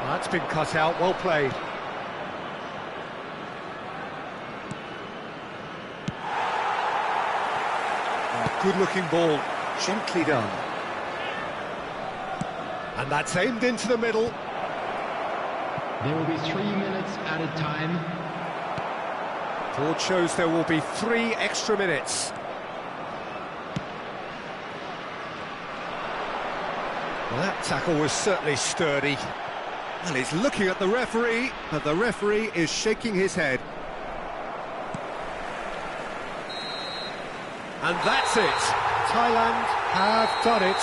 That's been cut out, well played. Good looking ball, gently done. And that's aimed into the middle. There will be 3 minutes added time. Board shows there will be 3 extra minutes. Well, that tackle was certainly sturdy. Well, he's looking at the referee, but the referee is shaking his head. And that's it. Thailand have done it.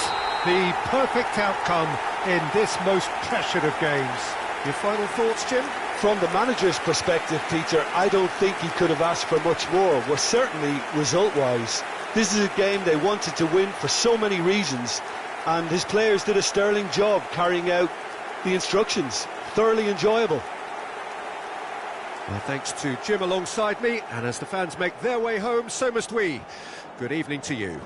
The perfect outcome in this most pressured of games. Your final thoughts, Jim? From the manager's perspective, Peter, I don't think he could have asked for much more. Well, certainly result-wise. This is a game they wanted to win for so many reasons, and his players did a sterling job carrying out the instructions. Thoroughly enjoyable. Well, thanks to Jim alongside me, and as the fans make their way home, so must we. Good evening to you.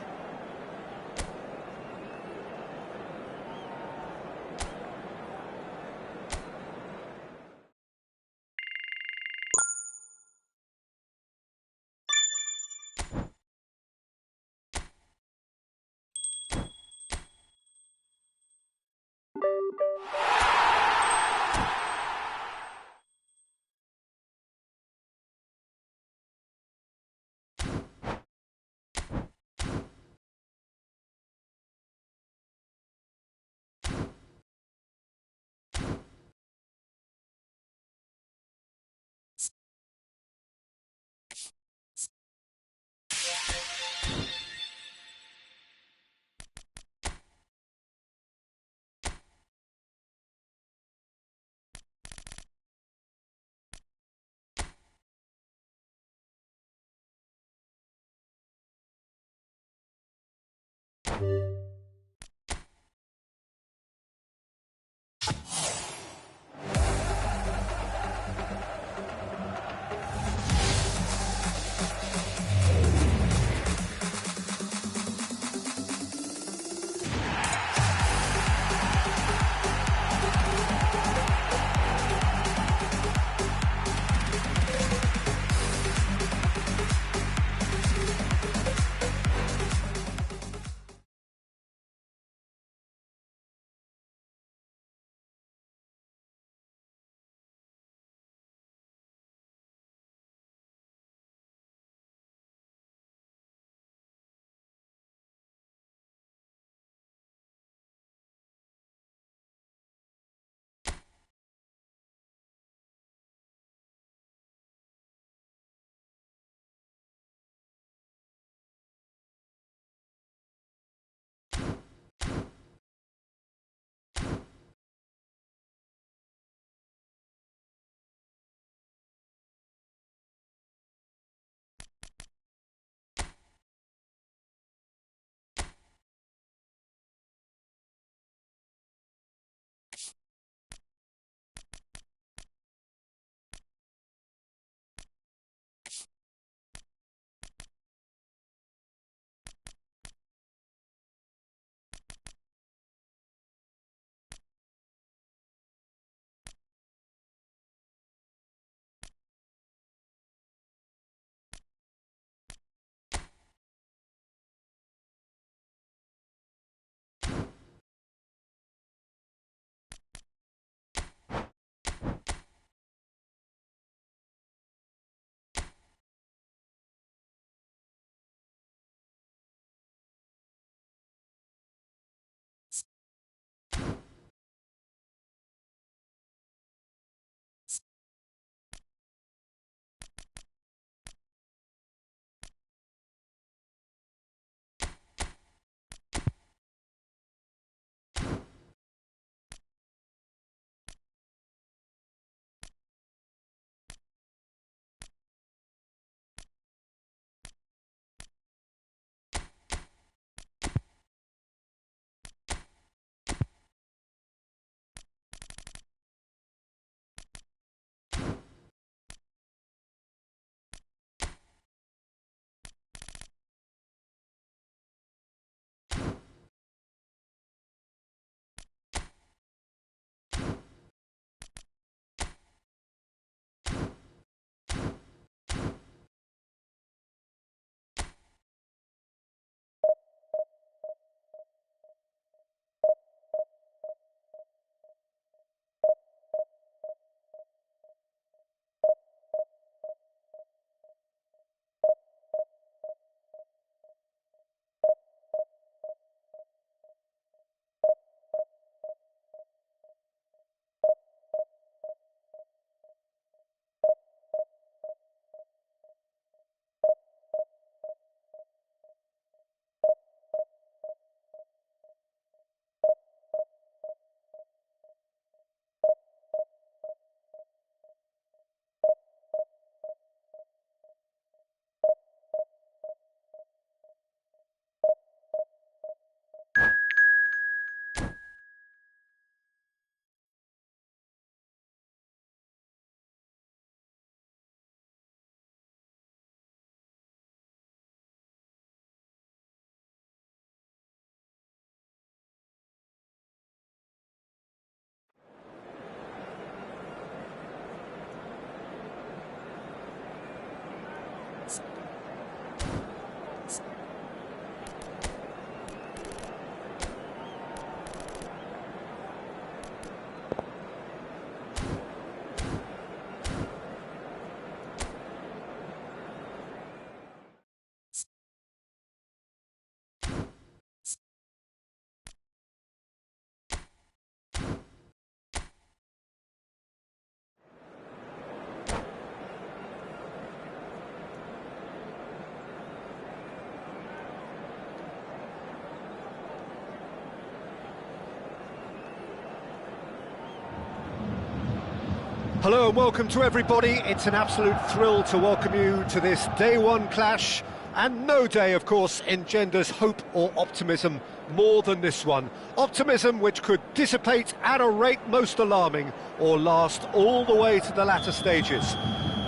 Hello and welcome to everybody. It's an absolute thrill to welcome you to this day one clash, and no day, of course, engenders hope or optimism more than this one. Optimism which could dissipate at a rate most alarming or last all the way to the latter stages.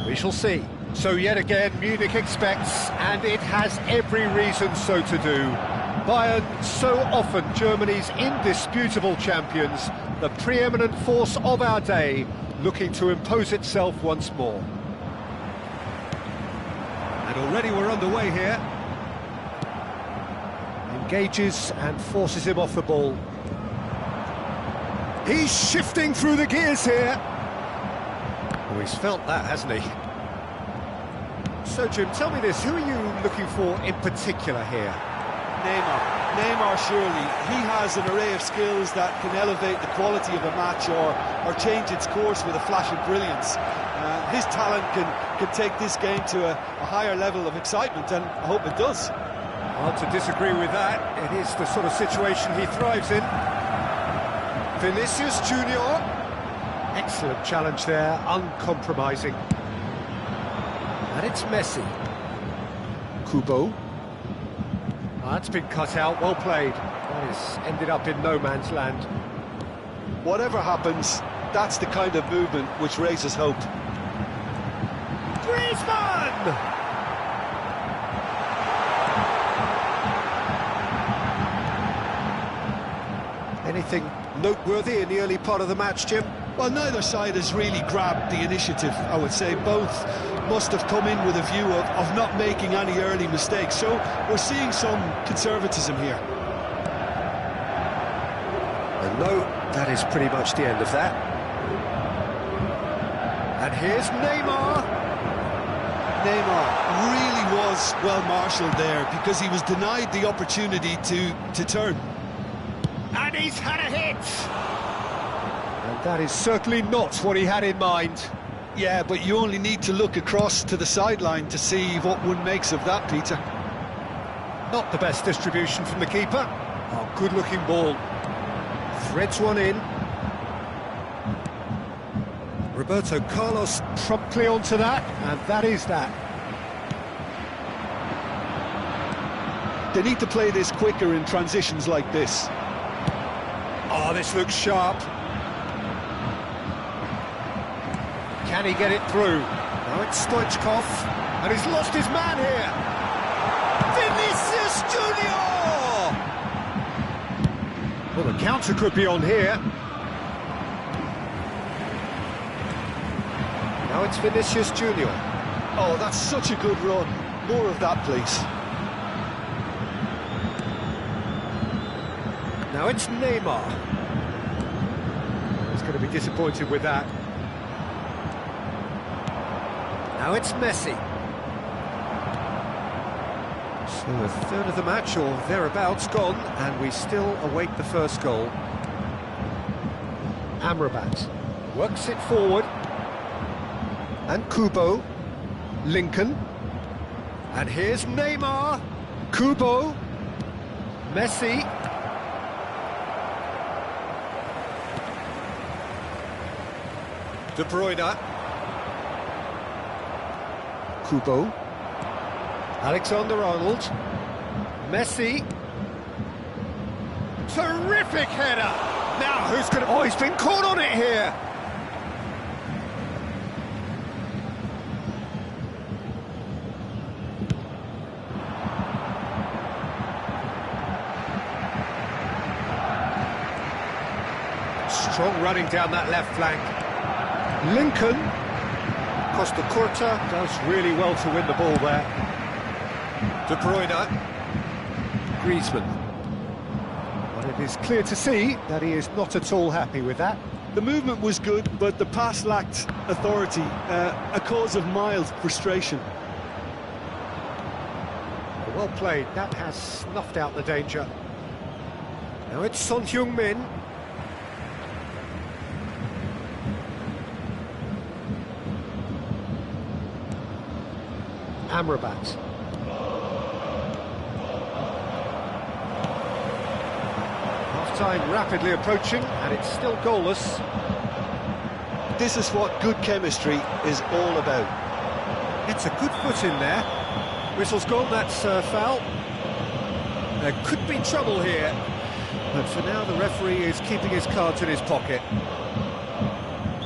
We shall see. So yet again, Munich expects, and it has every reason so to do. Bayern, so often Germany's indisputable champions, the preeminent force of our day, looking to impose itself once more. And already we're underway here. Engages and forces him off the ball. He's shifting through the gears here. Oh, he's felt that, hasn't he? So, Jim, tell me this, who are you looking for in particular here? Neymar, surely. He has an array of skills that can elevate the quality of a match or change its course with a flash of brilliance. His talent can take this game to a higher level of excitement, and I hope it does. Hard to disagree with that. It is the sort of situation he thrives in. Vinicius Junior. Excellent challenge there, uncompromising. And it's Messi. Kubo. That's been cut out, well played. That has ended up in no man's land. Whatever happens, that's the kind of movement which raises hope. Griezmann! Anything noteworthy in the early part of the match, Jim? Well, neither side has really grabbed the initiative, I would say. Both must have come in with a view of not making any early mistakes. So we're seeing some conservatism here. And no, that is pretty much the end of that. And here's Neymar. Neymar really was well marshalled there because he was denied the opportunity to turn. And he's had a hit! And that is certainly not what he had in mind. Yeah, but you only need to look across to the sideline to see what one makes of that, Peter. Not the best distribution from the keeper. Oh, good-looking ball. Threads one in. Roberto Carlos promptly onto that, and that is that. They need to play this quicker in transitions like this. Oh, this looks sharp. Can he get it through? Now it's Stoichkov, and he's lost his man here. Vinicius Junior! Well, the counter could be on here. Now it's Vinicius Junior. Oh, that's such a good run. More of that, please. Now it's Neymar. He's going to be disappointed with that. Now it's Messi. So a third of the match, or thereabouts, gone, and we still await the first goal. Amrabat works it forward. And Kubo. Lincoln. And here's Neymar. Kubo. Messi. De Bruyne. Kubo. Alexander-Arnold. Messi. Terrific header! Now who's going to... Oh, he's been caught on it here! Strong running down that left flank. Lincoln. Costa Curta does really well to win the ball there. De Bruyne. Griezmann. Well, it is clear to see that he is not at all happy with that. The movement was good, but the pass lacked authority, a cause of mild frustration. Well played, that has snuffed out the danger. Now it's Son Heung-min. Amrabat. Half-time rapidly approaching, and it's still goalless. this is what good chemistry is all about. It's a good foot in there. Whistle's gone, that's foul. There could be trouble here. But for now, the referee is keeping his cards in his pocket.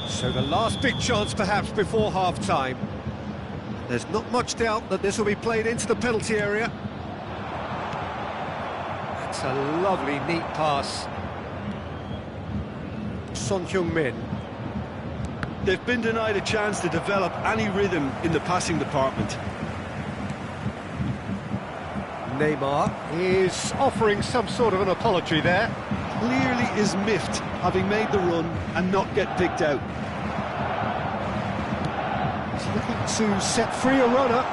So the last big chance, perhaps, before half-time. There's not much doubt that this will be played into the penalty area. That's a lovely, neat pass. Son Heung-min. They've been denied a chance to develop any rhythm in the passing department. Neymar is offering some sort of an apology there. Clearly is miffed, having made the run and not get picked out. He's looking to set free a runner.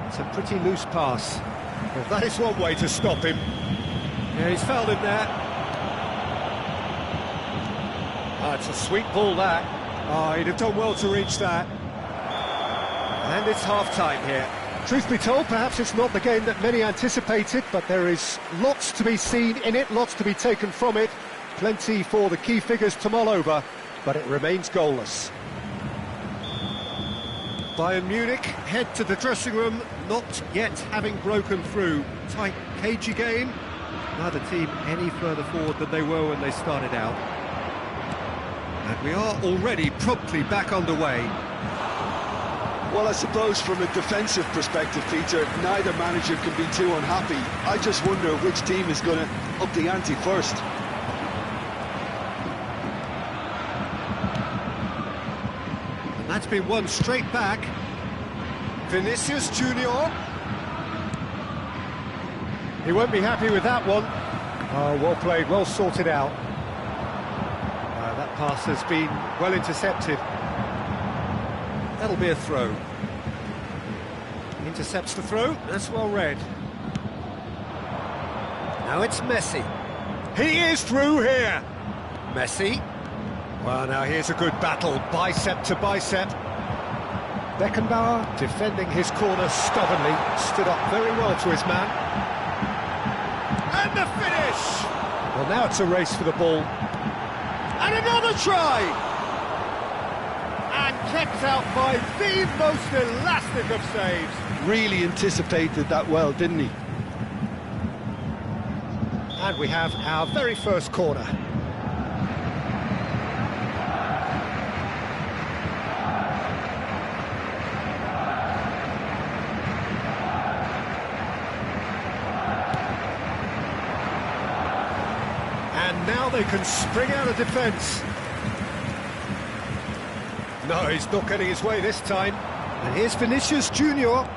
It's a pretty loose pass. Well, that is one way to stop him. Yeah, he's fouled him there. Ah, it's a sweet ball, that. Ah, he'd have done well to reach that. And it's half-time here. Truth be told, perhaps it's not the game that many anticipated, but there is lots to be seen in it, lots to be taken from it. Plenty for the key figures to mull over, but it remains goalless. Bayern Munich head to the dressing room, not yet having broken through. Tight, cagey game. Neither team any further forward than they were when they started out. And we are already promptly back underway. Well, I suppose from a defensive perspective, Peter, neither manager can be too unhappy. I just wonder which team is going to up the ante first. And that's been won straight back. Vinicius Junior. He won't be happy with that one. Oh, well played, well sorted out. That pass has been well intercepted. That'll be a throw. Intercepts the throw, that's well read. Now it's Messi. He is through here! Messi. Well, now here's a good battle, bicep to bicep. Beckenbauer defending his corner stubbornly, stood up very well to his man. And the finish! Well, now it's a race for the ball. And another try! Kept out by the most elastic of saves. Really anticipated that well, didn't he? And we have our very first corner. And now they can spring out of defence. No, he's not getting his way this time. And here's Vinicius Junior.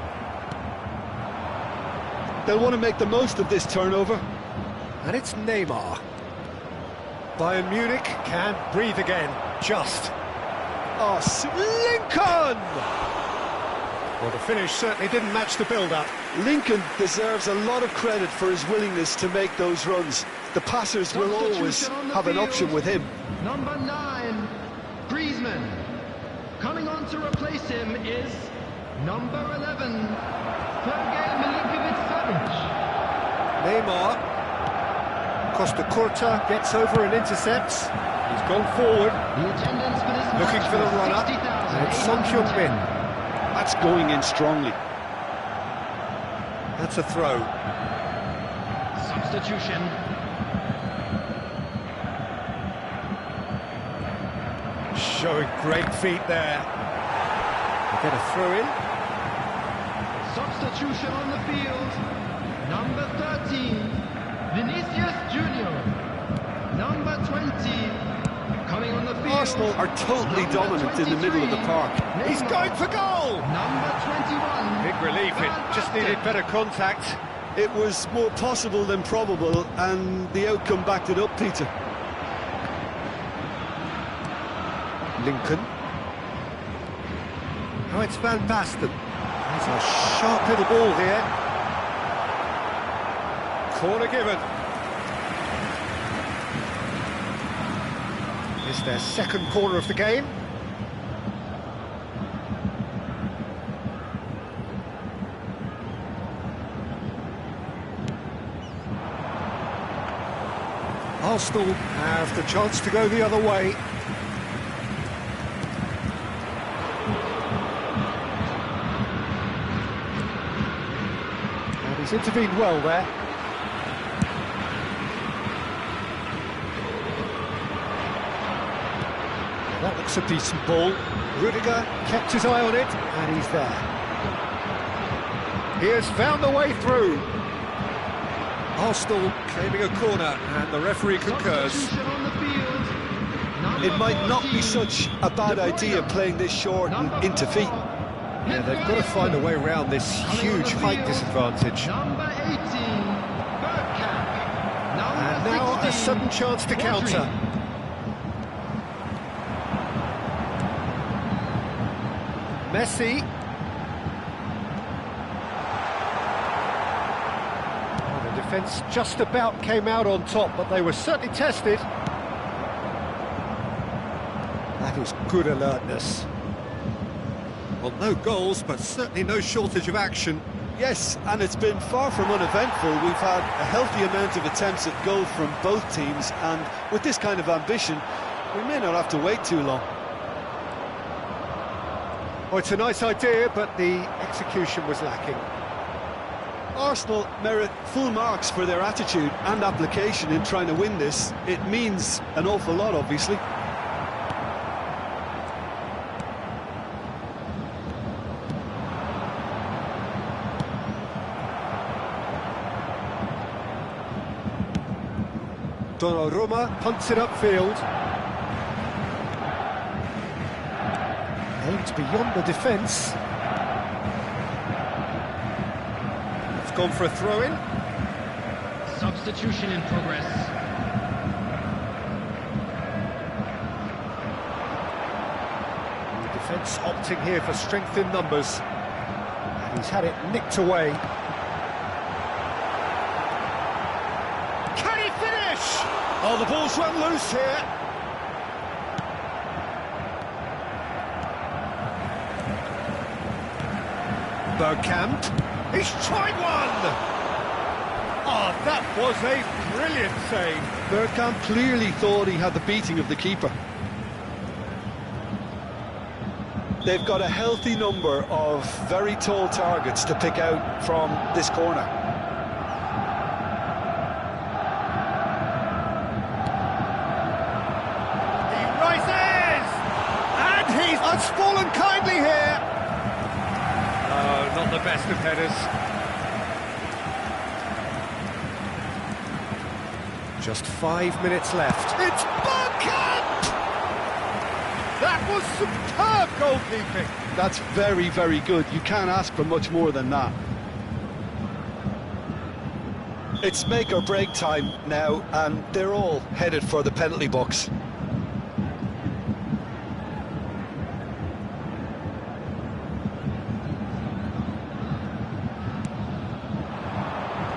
They'll want to make the most of this turnover. And it's Neymar. Bayern Munich can't breathe again. Just. Oh, Lincoln! Well, the finish certainly didn't match the build-up. Lincoln deserves a lot of credit for his willingness to make those runs. The passers will always have an option with him. Number 9, Griezmann. Coming on to replace him is number 11, Sergej Milinkovic-Savic. Neymar. Costa Curta gets over and intercepts. He's gone forward. The attendance for this looking for the runner. And it's Son Heung-min. That's going in strongly. That's a throw. Substitution. Showing great feet there. They get a throw in. Substitution on the field. Number 13, Vinicius Junior. Number 20, coming on the field. Arsenal are totally dominant in the middle of the park. He's going for goal! Number 21. Big relief, it just needed better contact. It was more possible than probable, and the outcome backed it up, Peter. Lincoln. Oh, it's Van Basten. There's a sharp little ball here. Corner given. It's their second corner of the game. Arsenal have the chance to go the other way. And he's intervened well there. That looks a decent ball. Rudiger kept his eye on it, and he's there. He has found the way through. Arsenal claiming a corner, and the referee concurs. It might not be such a bad idea playing this short and into feet. Yeah, they've got to find a way around this huge height disadvantage. Number 18, Bergkamp. And now a sudden chance to counter. Messi. Oh, the defence just about came out on top, but they were certainly tested. That is good alertness. Well, no goals, but certainly no shortage of action. Yes, and it's been far from uneventful. We've had a healthy amount of attempts at goal from both teams, and with this kind of ambition, we may not have to wait too long. Oh, it's a nice idea, but the execution was lacking. Arsenal merit full marks for their attitude and application in trying to win this. It means an awful lot, obviously. Donnarumma punts it upfield. Aimed beyond the defence. It's gone for a throw-in. Substitution in progress. The defence opting here for strength in numbers. And he's had it nicked away. Can he finish? Oh, the ball's run loose here. Bergkamp, he's tried one! Oh, that was a brilliant save. Bergkamp clearly thought he had the beating of the keeper. They've got a healthy number of very tall targets to pick out from this corner. He rises! And he's fallen kindly here. Oh, not the best of headers. Just 5 minutes left. It's Bergkamp! That was superb goalkeeping. That's very, very good. You can't ask for much more than that. It's make or break time now, and they're all headed for the penalty box.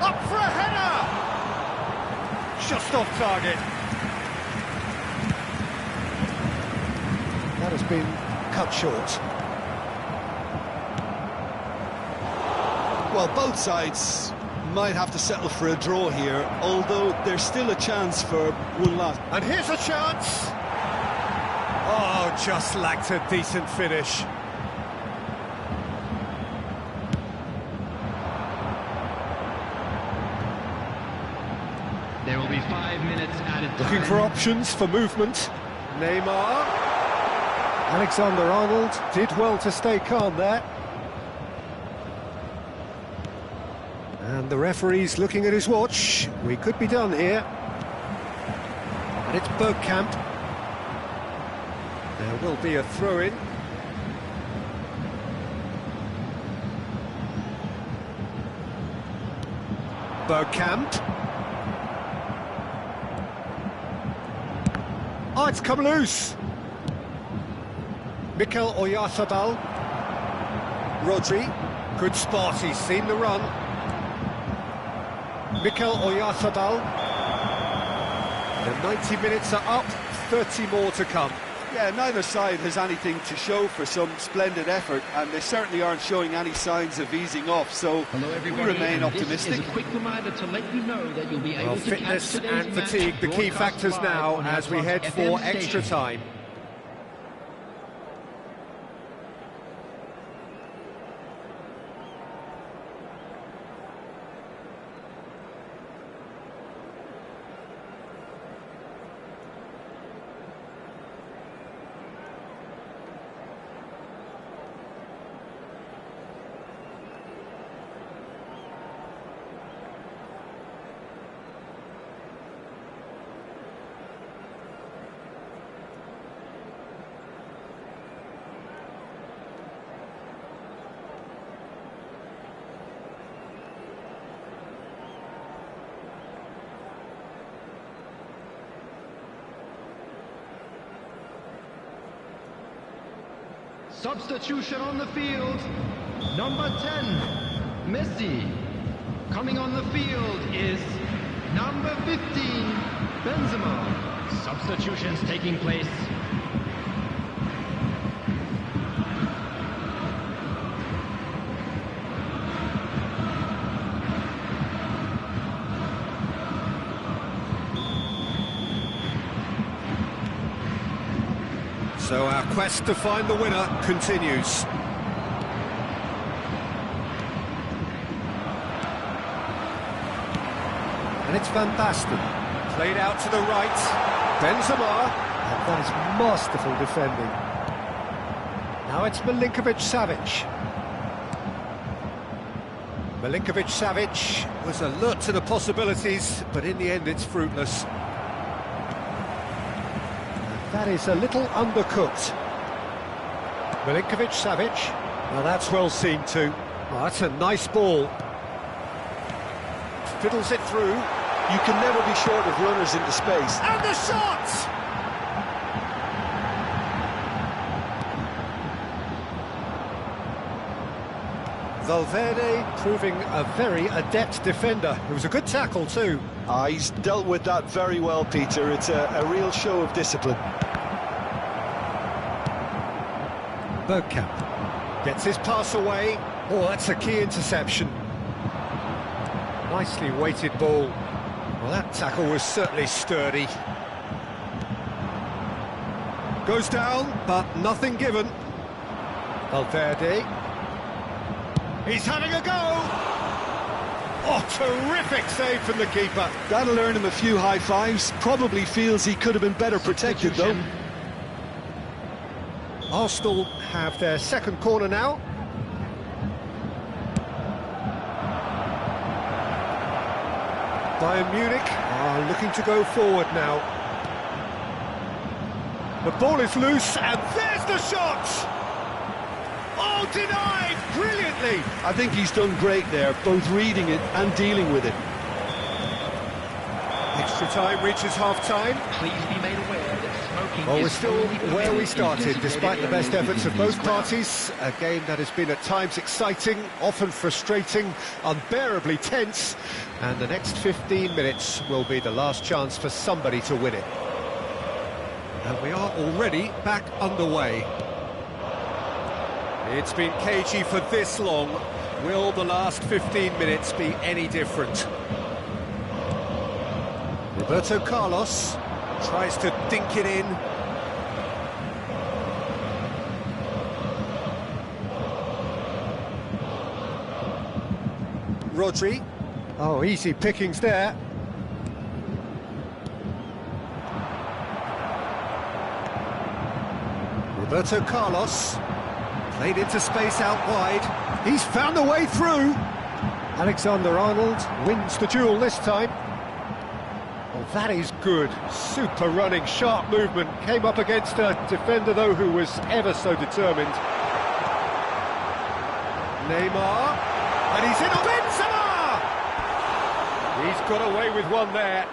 Up for a header! Just off target. That has been cut short. Well, both sides might have to settle for a draw here, although there's still a chance for one last. And here's a chance! Oh, just lacked a decent finish. There will be 5 minutes added time. Looking for options for movement. Neymar. Alexander-Arnold did well to stay calm there. And the referee's looking at his watch. We could be done here. And it's Bergkamp. There will be a throw-in. Bergkamp. Oh, it's come loose. Mikel Oyarzabal. Rodri. Good spot, he's seen the run. Mikel Oyarzabal. The 90 minutes are up, 30 more to come. Yeah, neither side has anything to show for some splendid effort, and they certainly aren't showing any signs of easing off, so we remain optimistic. This is a quick reminder to let you know that you'll be able to Fitness catch and fatigue, the key factors now as we head for extra time. Substitution on the field. Number 10, Messi. Coming on the field is number 15, Benzema. Substitutions taking place. So our quest to find the winner continues. And it's Van Basten. Played out to the right. Benzema. And that is masterful defending. Now it's Milinkovic-Savic. Milinkovic-Savic was alert to the possibilities, but in the end it's fruitless. That is a little undercooked. Milinkovic-Savic. Now that's well seen too. Oh, that's a nice ball. Fiddles it through. You can never be short of runners into space. And the shot! Valverde proving a very adept defender. It was a good tackle too. He's dealt with that very well, Peter. It's a real show of discipline. Bergkamp gets his pass away. Oh, that's a key interception. Nicely weighted ball. Well, that tackle was certainly sturdy. Goes down, but nothing given. Valverde. He's having a go! Oh, terrific save from the keeper. That'll earn him a few high fives. Probably feels he could have been better protected, though. Arsenal have their second corner now. Bayern Munich are looking to go forward now. The ball is loose, and there's the shot! Oh, denied brilliantly! I think he's done great there, both reading it and dealing with it. Extra time reaches half-time. Please be made aware that smoking Well, we're is still only where permitted we in started, despite the best designated efforts of areas both in these parties. A game that has been at times exciting, often frustrating, unbearably tense. And the next 15 minutes will be the last chance for somebody to win it. And we are already back underway. It's been cagey for this long. Will the last 15 minutes be any different? Roberto Carlos tries to dink it in. Rodri. Oh, easy pickings there. Roberto Carlos. Played into space out wide. He's found a way through. Alexander-Arnold wins the duel this time. Well, that is good. Super running, sharp movement. Came up against a defender, though, who was ever so determined. Neymar. And he's in on Benzema! He's got away with one there.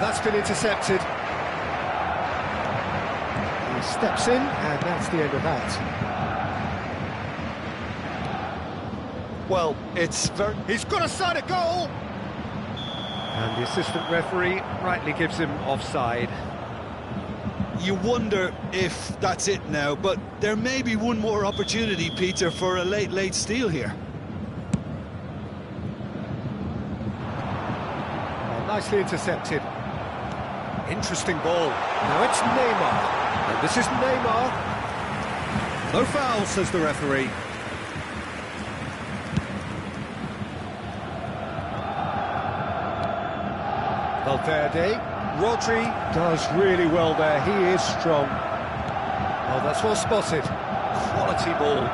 that's been intercepted. He steps in, and that's the end of that. Well, it's very... He's got a side of goal! And the assistant referee rightly gives him offside. You wonder if that's it now, but there may be one more opportunity, Peter, for a late steal here. Nicely intercepted. Interesting ball. Now it's Neymar. And this is Neymar. No foul, says the referee. Valverde. Rodri does really well there. He is strong. Oh, that's well spotted. Quality ball.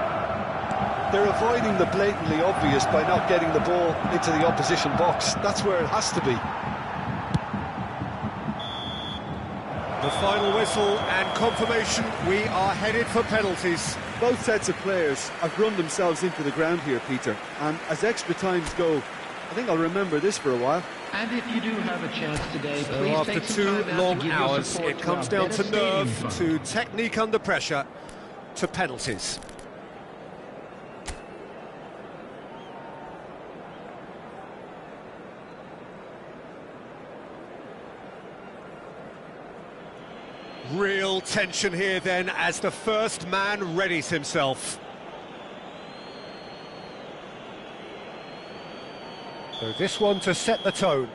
They're avoiding the blatantly obvious by not getting the ball into the opposition box. That's where it has to be. The final whistle and confirmation, we are headed for penalties. Both sets of players have run themselves into the ground here, Peter. And as extra times go, I think I'll remember this for a while. And if you do have a chance today, So please after take some 2 time out to long give your hours, support it to comes our down Better to nerve, Stadium to technique under pressure, to penalties. Real tension here then as the first man readies himself. So this one to set the tone.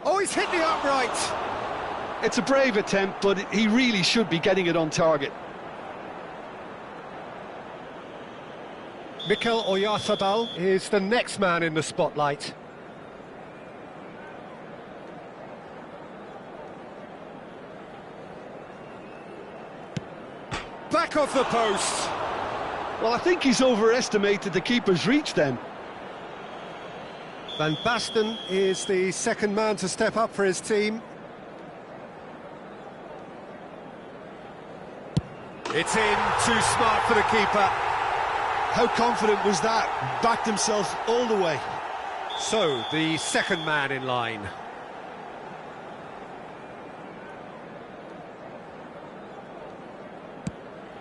Oh, he's hit the upright! It's a brave attempt, but he really should be getting it on target. Mikel Oyarzabal is the next man in the spotlight. Back off the post! Well, I think he's overestimated the keeper's reach then. Van Basten is the second man to step up for his team. It's in, too smart for the keeper. How confident was that? Backed himself all the way. So, the second man in line.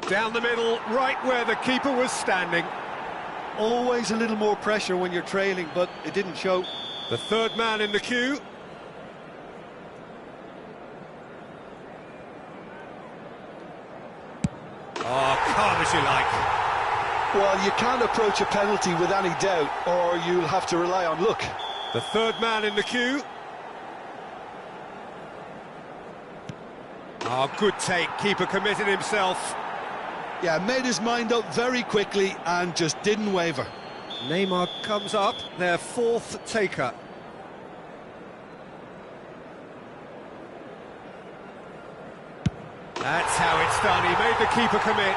Down the middle, right where the keeper was standing. Always a little more pressure when you're trailing, but it didn't show. The third man in the queue. Oh, calm as you like. Well, you can't approach a penalty with any doubt, or you'll have to rely on luck. The third man in the queue. Oh, good take. Keeper committed himself. Yeah, made his mind up very quickly and just didn't waver. Neymar comes up, their fourth taker. That's how it's done. He made the keeper commit.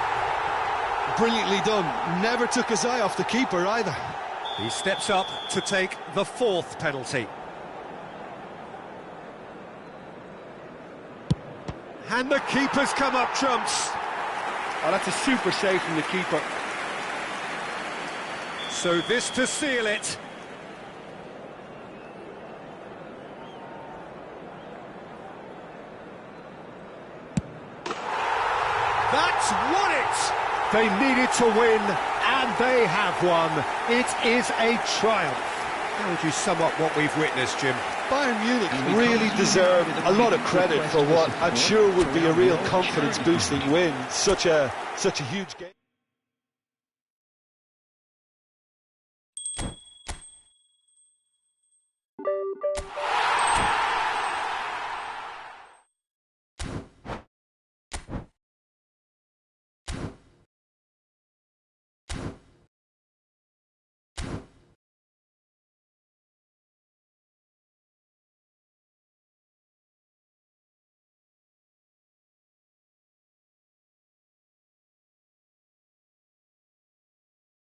Brilliantly done. Never took his eye off the keeper either. He steps up to take the fourth penalty. And the keeper's come up trumps. Oh, that's a super save from the keeper. So this to seal it. That's won it! They needed to win, and they have won. It is a triumph. How would you sum up what we've witnessed, Jim? Bayern Munich really deserve a lot of credit for what I'm sure would be a real confidence-boosting win. Such a huge game.